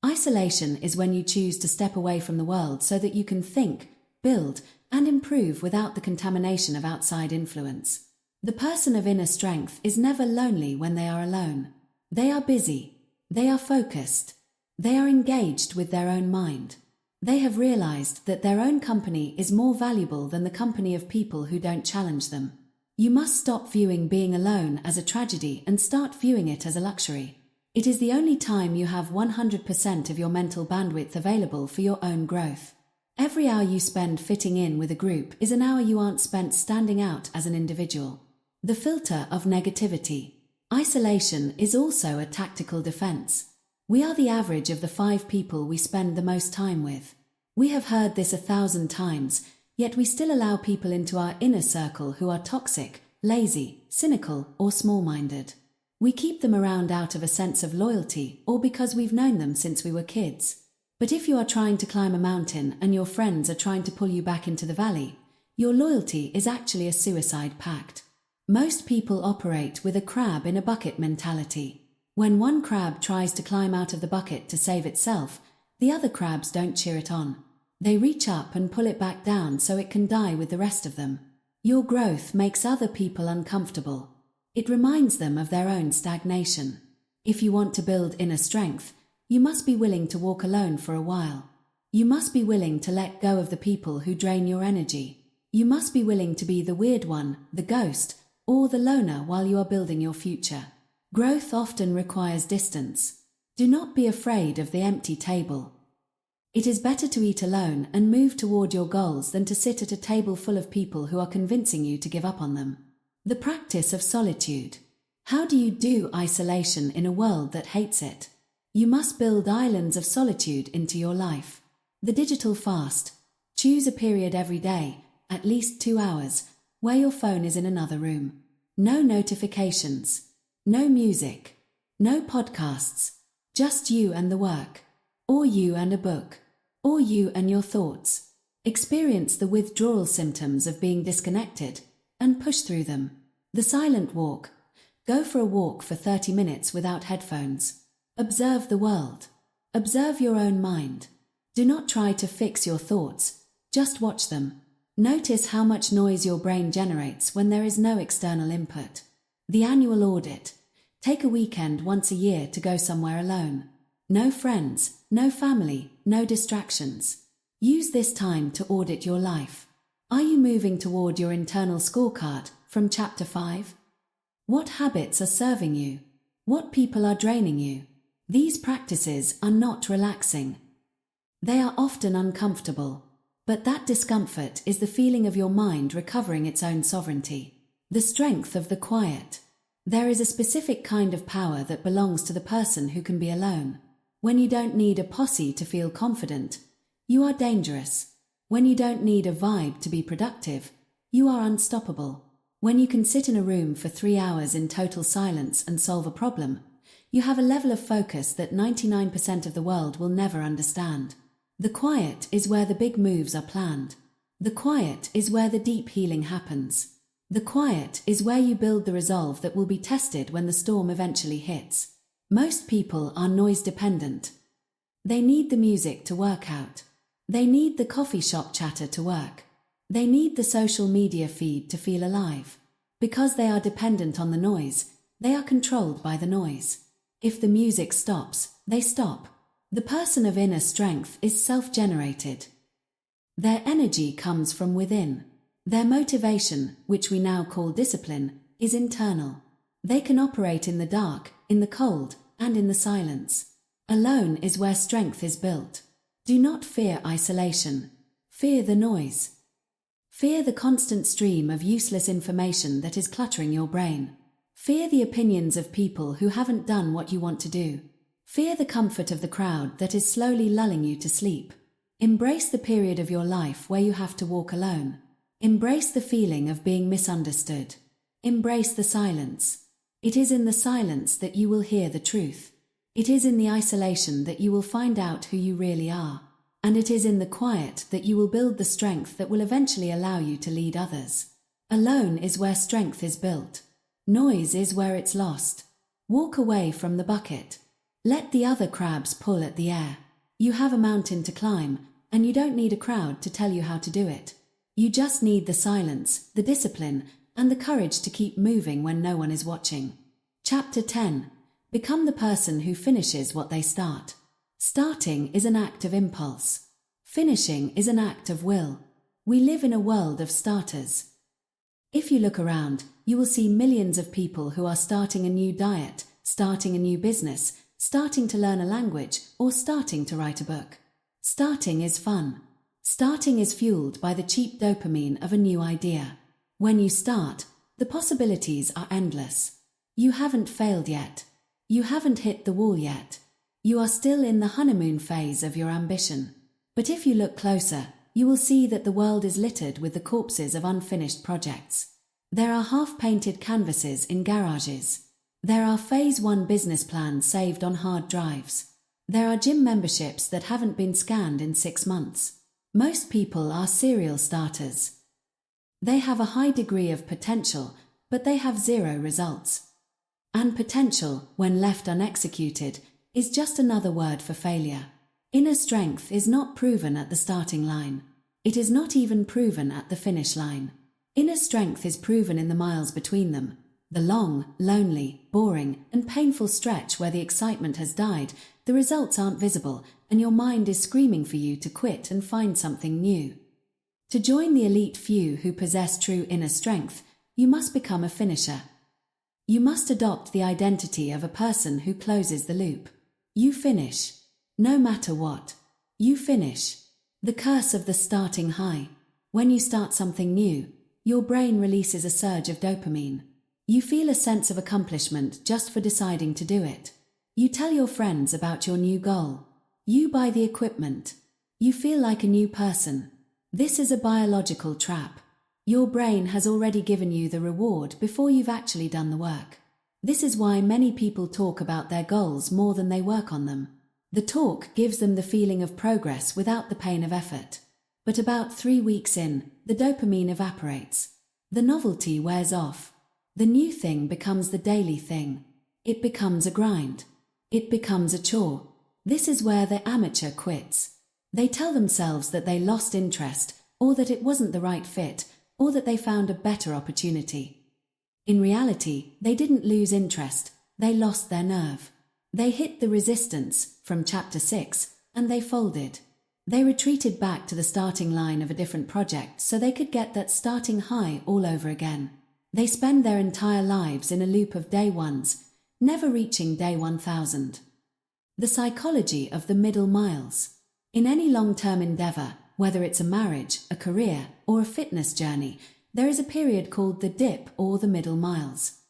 Isolation is when you choose to step away from the world so that you can think, build, and improve without the contamination of outside influence. The person of inner strength is never lonely when they are alone. They are busy. They are focused. They are engaged with their own mind. They have realized that their own company is more valuable than the company of people who don't challenge them. You must stop viewing being alone as a tragedy and start viewing it as a luxury. It is the only time you have 100% of your mental bandwidth available for your own growth. Every hour you spend fitting in with a group is an hour you aren't spent standing out as an individual. The filter of negativity. Isolation is also a tactical defense. We are the average of the 5 people we spend the most time with. We have heard this 1,000 times, yet we still allow people into our inner circle who are toxic, lazy, cynical, or small-minded. We keep them around out of a sense of loyalty or because we've known them since we were kids. But if you are trying to climb a mountain and your friends are trying to pull you back into the valley, your loyalty is actually a suicide pact. Most people operate with a crab in a bucket mentality. When one crab tries to climb out of the bucket to save itself, the other crabs don't cheer it on. They reach up and pull it back down so it can die with the rest of them. Your growth makes other people uncomfortable. It reminds them of their own stagnation. If you want to build inner strength, you must be willing to walk alone for a while. You must be willing to let go of the people who drain your energy. You must be willing to be the weird one, the ghost, or the loner while you are building your future. Growth often requires distance. Do not be afraid of the empty table. It is better to eat alone and move toward your goals than to sit at a table full of people who are convincing you to give up on them. The practice of solitude. How do you do isolation in a world that hates it? You must build islands of solitude into your life. The digital fast. Choose a period every day, at least 2 hours, where your phone is in another room. No notifications. No music. No podcasts. Just you and the work. Or you and a book. Or you and your thoughts. Experience the withdrawal symptoms of being disconnected and push through them. The silent walk. Go for a walk for 30 minutes without headphones. Observe the world. Observe your own mind. Do not try to fix your thoughts, just watch them. Notice how much noise your brain generates when there is no external input. The annual audit. Take a weekend once a year to go somewhere alone. No friends, no family, no distractions. Use this time to audit your life. Are you moving toward your internal scorecard from Chapter 5? What habits are serving you? What people are draining you? These practices are not relaxing. They are often uncomfortable. But that discomfort is the feeling of your mind recovering its own sovereignty. The strength of the quiet. There is a specific kind of power that belongs to the person who can be alone. When you don't need a posse to feel confident, you are dangerous. When you don't need a vibe to be productive, you are unstoppable. When you can sit in a room for 3 hours in total silence and solve a problem, you have a level of focus that 99% of the world will never understand. The quiet is where the big moves are planned. The quiet is where the deep healing happens. The quiet is where you build the resolve that will be tested when the storm eventually hits. Most people are noise dependent. They need the music to work out. They need the coffee shop chatter to work. They need the social media feed to feel alive. Because they are dependent on the noise, they are controlled by the noise. If the music stops, they stop. The person of inner strength is self-generated. Their energy comes from within. Their motivation, which we now call discipline, is internal. They can operate in the dark, in the cold, and in the silence. Alone is where strength is built. Do not fear isolation. Fear the noise. Fear the constant stream of useless information that is cluttering your brain. Fear the opinions of people who haven't done what you want to do. Fear the comfort of the crowd that is slowly lulling you to sleep. Embrace the period of your life where you have to walk alone. Embrace the feeling of being misunderstood. Embrace the silence. It is in the silence that you will hear the truth. It is in the isolation that you will find out who you really are. And it is in the quiet that you will build the strength that will eventually allow you to lead others. Alone is where strength is built. Noise is where it's lost. Walk away from the bucket. Let the other crabs pull at the air. You have a mountain to climb, and you don't need a crowd to tell you how to do it. You just need the silence, the discipline, and the courage to keep moving when no one is watching. Chapter 10. Become the person who finishes what they start. Starting is an act of impulse. Finishing is an act of will. We live in a world of starters. If you look around, you will see millions of people who are starting a new diet, starting a new business, starting to learn a language, or starting to write a book. Starting is fun. Starting is fueled by the cheap dopamine of a new idea. When you start, the possibilities are endless. You haven't failed yet. You haven't hit the wall yet. You are still in the honeymoon phase of your ambition. But if you look closer, you will see that the world is littered with the corpses of unfinished projects. There are half-painted canvases in garages. There are Phase 1 business plans saved on hard drives. There are gym memberships that haven't been scanned in 6 months. Most people are serial starters. They have a high degree of potential, but they have zero results. And potential, when left unexecuted, is just another word for failure. Inner strength is not proven at the starting line. It is not even proven at the finish line. Inner strength is proven in the miles between them. The long, lonely, boring, and painful stretch where the excitement has died, the results aren't visible, and your mind is screaming for you to quit and find something new. To join the elite few who possess true inner strength, you must become a finisher. You must adopt the identity of a person who closes the loop. You finish. No matter what. You finish. The curse of the starting high. When you start something new, your brain releases a surge of dopamine. You feel a sense of accomplishment just for deciding to do it. You tell your friends about your new goal. You buy the equipment. You feel like a new person. This is a biological trap. Your brain has already given you the reward before you've actually done the work. This is why many people talk about their goals more than they work on them. The talk gives them the feeling of progress without the pain of effort. But about 3 weeks in, the dopamine evaporates. The novelty wears off. The new thing becomes the daily thing. It becomes a grind. It becomes a chore. This is where the amateur quits. They tell themselves that they lost interest, or that it wasn't the right fit, or that they found a better opportunity. In reality, they didn't lose interest, they lost their nerve. They hit the resistance, from Chapter 6, and they folded. They retreated back to the starting line of a different project so they could get that starting high all over again. They spend their entire lives in a loop of day ones, never reaching day 1000. The psychology of the middle miles. In any long-term endeavor, whether it's a marriage, a career, or a fitness journey, there is a period called the dip or the middle miles.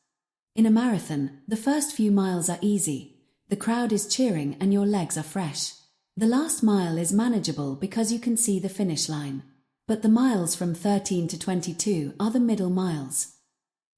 In a marathon, the first few miles are easy. The crowd is cheering and your legs are fresh. The last mile is manageable because you can see the finish line. But the miles from 13 to 22 are the middle miles.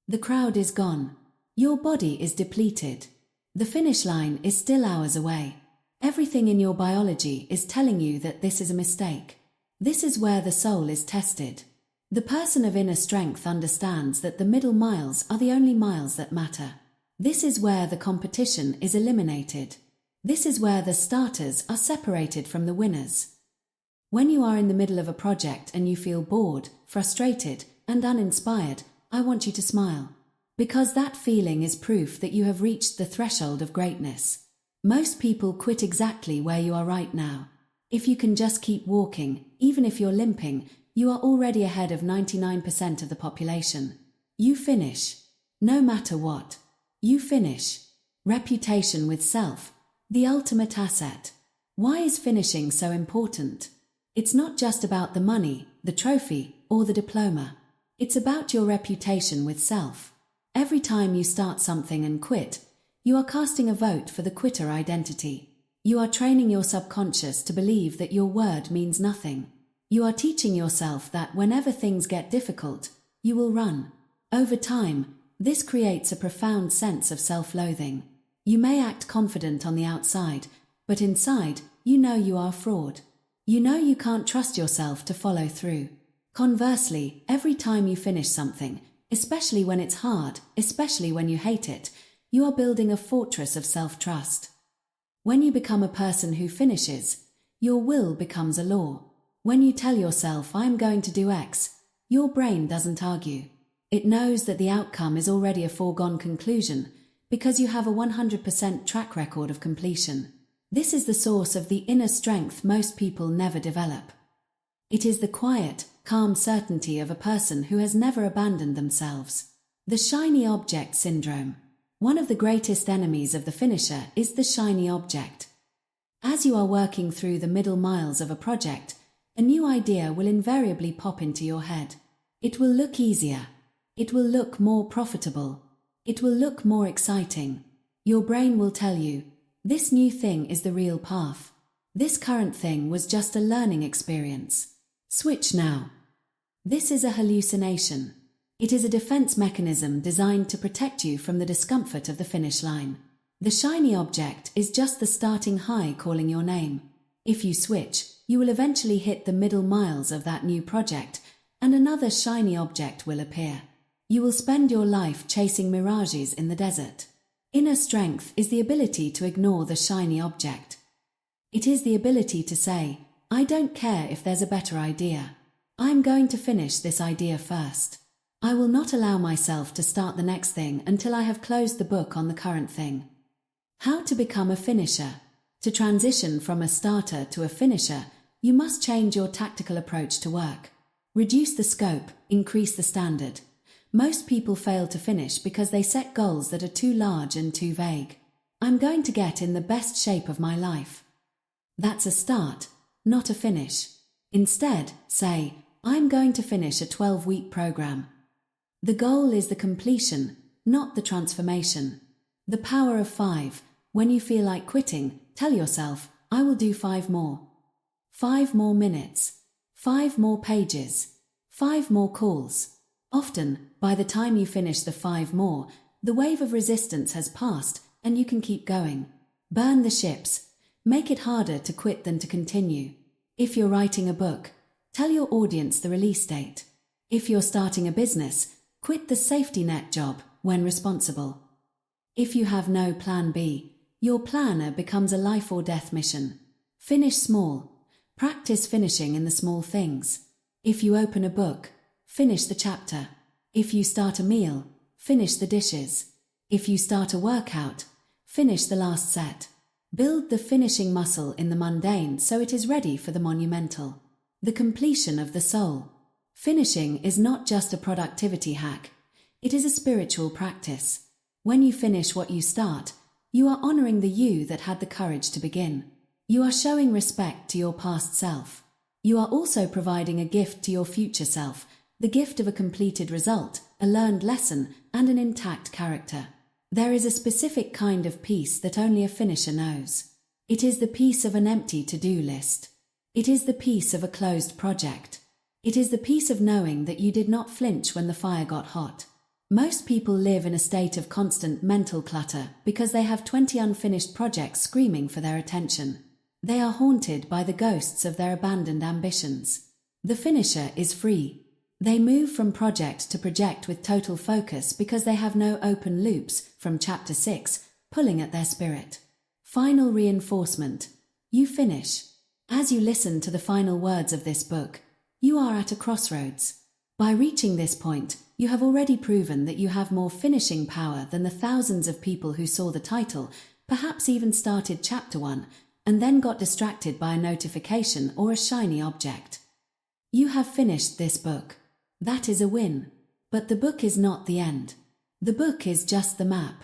The crowd is gone. Your body is depleted. The finish line is still hours away. Everything in your biology is telling you that this is a mistake. This is where the soul is tested. The person of inner strength understands that the middle miles are the only miles that matter. This is where the competition is eliminated. This is where the starters are separated from the winners. When you are in the middle of a project and you feel bored, frustrated, and uninspired, I want you to smile. Because that feeling is proof that you have reached the threshold of greatness. Most people quit exactly where you are right now. If you can just keep walking, even if you're limping, you are already ahead of 99% of the population. You finish. No matter what. You finish. Reputation with self. The ultimate asset. Why is finishing so important? It's not just about the money, the trophy, or the diploma. It's about your reputation with self. Every time you start something and quit, you are casting a vote for the quitter identity. You are training your subconscious to believe that your word means nothing. You are teaching yourself that whenever things get difficult, you will run. Over time, this creates a profound sense of self-loathing. You may act confident on the outside, but inside, you know you are a fraud. You know you can't trust yourself to follow through. Conversely, every time you finish something, especially when it's hard, especially when you hate it, you are building a fortress of self-trust. When you become a person who finishes, your will becomes a law. When you tell yourself, I'm going to do X, your brain doesn't argue. It knows that the outcome is already a foregone conclusion because you have a 100% track record of completion. This is the source of the inner strength most people never develop. It is the quiet, calm certainty of a person who has never abandoned themselves. The shiny object syndrome. One of the greatest enemies of the finisher is the shiny object. As you are working through the middle miles of a project, a new idea will invariably pop into your head. It will look easier. It will look more profitable. It will look more exciting. Your brain will tell you, this new thing is the real path. This current thing was just a learning experience. Switch now. This is a hallucination. It is a defense mechanism designed to protect you from the discomfort of the finish line. The shiny object is just the starting high calling your name. If you switch, you will eventually hit the middle miles of that new project, and another shiny object will appear. You will spend your life chasing mirages in the desert. Inner strength is the ability to ignore the shiny object. It is the ability to say, I don't care if there's a better idea. I'm going to finish this idea first. I will not allow myself to start the next thing until I have closed the book on the current thing. How to become a finisher. To transition from a starter to a finisher, you must change your tactical approach to work. Reduce the scope, increase the standard. Most people fail to finish because they set goals that are too large and too vague. I'm going to get in the best shape of my life. That's a start, not a finish. Instead, say, I'm going to finish a 12-week program. The goal is the completion, not the transformation. The power of 5. When you feel like quitting, tell yourself, I will do 5 more. 5 more minutes. 5 more pages. 5 more calls. Often, by the time you finish the 5 more, the wave of resistance has passed and you can keep going. Burn the ships. Make it harder to quit than to continue. If you're writing a book, tell your audience the release date. If you're starting a business, quit the safety net job when responsible. If you have no plan B, your planner becomes a life or death mission. Finish small. Practice finishing in the small things. If you open a book, finish the chapter. If you start a meal, finish the dishes. If you start a workout, finish the last set. Build the finishing muscle in the mundane so it is ready for the monumental. The completion of the soul. Finishing is not just a productivity hack. It is a spiritual practice. When you finish what you start, you are honoring the you that had the courage to begin. You are showing respect to your past self. You are also providing a gift to your future self, the gift of a completed result, a learned lesson, and an intact character. There is a specific kind of peace that only a finisher knows. It is the peace of an empty to-do list. It is the peace of a closed project. It is the peace of knowing that you did not flinch when the fire got hot. Most people live in a state of constant mental clutter because they have 20 unfinished projects screaming for their attention. They are haunted by the ghosts of their abandoned ambitions. The finisher is free. They move from project to project with total focus because they have no open loops, from chapter 6, pulling at their spirit. Final reinforcement. You finish. As you listen to the final words of this book, you are at a crossroads. By reaching this point, you have already proven that you have more finishing power than the thousands of people who saw the title, perhaps even started chapter 1, and then got distracted by a notification or a shiny object. You have finished this book. That is a win. But the book is not the end. The book is just the map.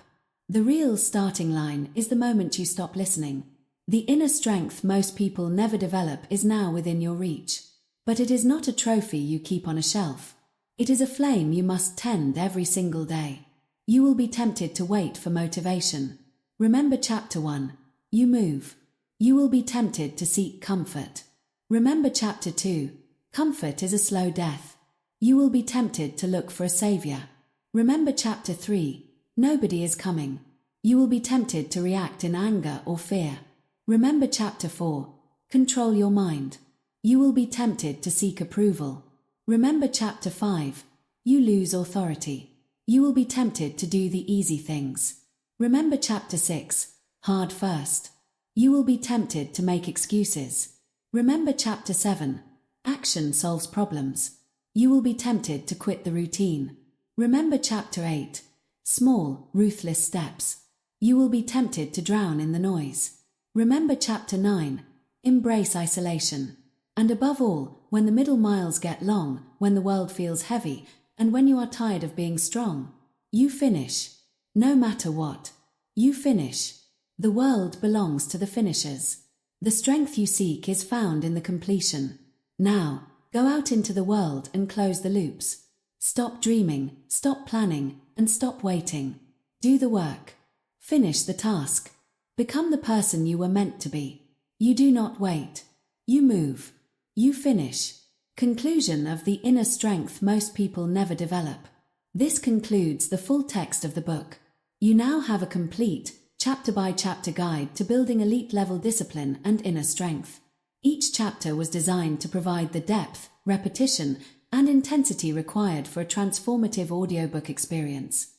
The real starting line is the moment you stop listening. The inner strength most people never develop is now within your reach. But it is not a trophy you keep on a shelf. It is a flame you must tend every single day. You will be tempted to wait for motivation. Remember chapter 1. You move. You will be tempted to seek comfort. Remember chapter 2. Comfort is a slow death. You will be tempted to look for a savior. Remember chapter 3. Nobody is coming. You will be tempted to react in anger or fear. Remember chapter 4. Control your mind. You will be tempted to seek approval. Remember chapter 5. You lose authority. You will be tempted to do the easy things. Remember chapter 6. Hard first. You will be tempted to make excuses. Remember chapter 7. Action solves problems. You will be tempted to quit the routine. Remember chapter 8. Small, ruthless steps. You will be tempted to drown in the noise. Remember chapter 9. Embrace isolation. And above all, when the middle miles get long, when the world feels heavy, and when you are tired of being strong, you finish. No matter what. You finish. The world belongs to the finishers. The strength you seek is found in the completion. Now, go out into the world and close the loops. Stop dreaming, stop planning, and stop waiting. Do the work. Finish the task. Become the person you were meant to be. You do not wait. You move. You finish. Conclusion of the inner strength most people never develop. This concludes the full text of the book. You now have a complete, chapter-by-chapter guide to building elite-level discipline and inner strength. Each chapter was designed to provide the depth, repetition, and intensity required for a transformative audiobook experience.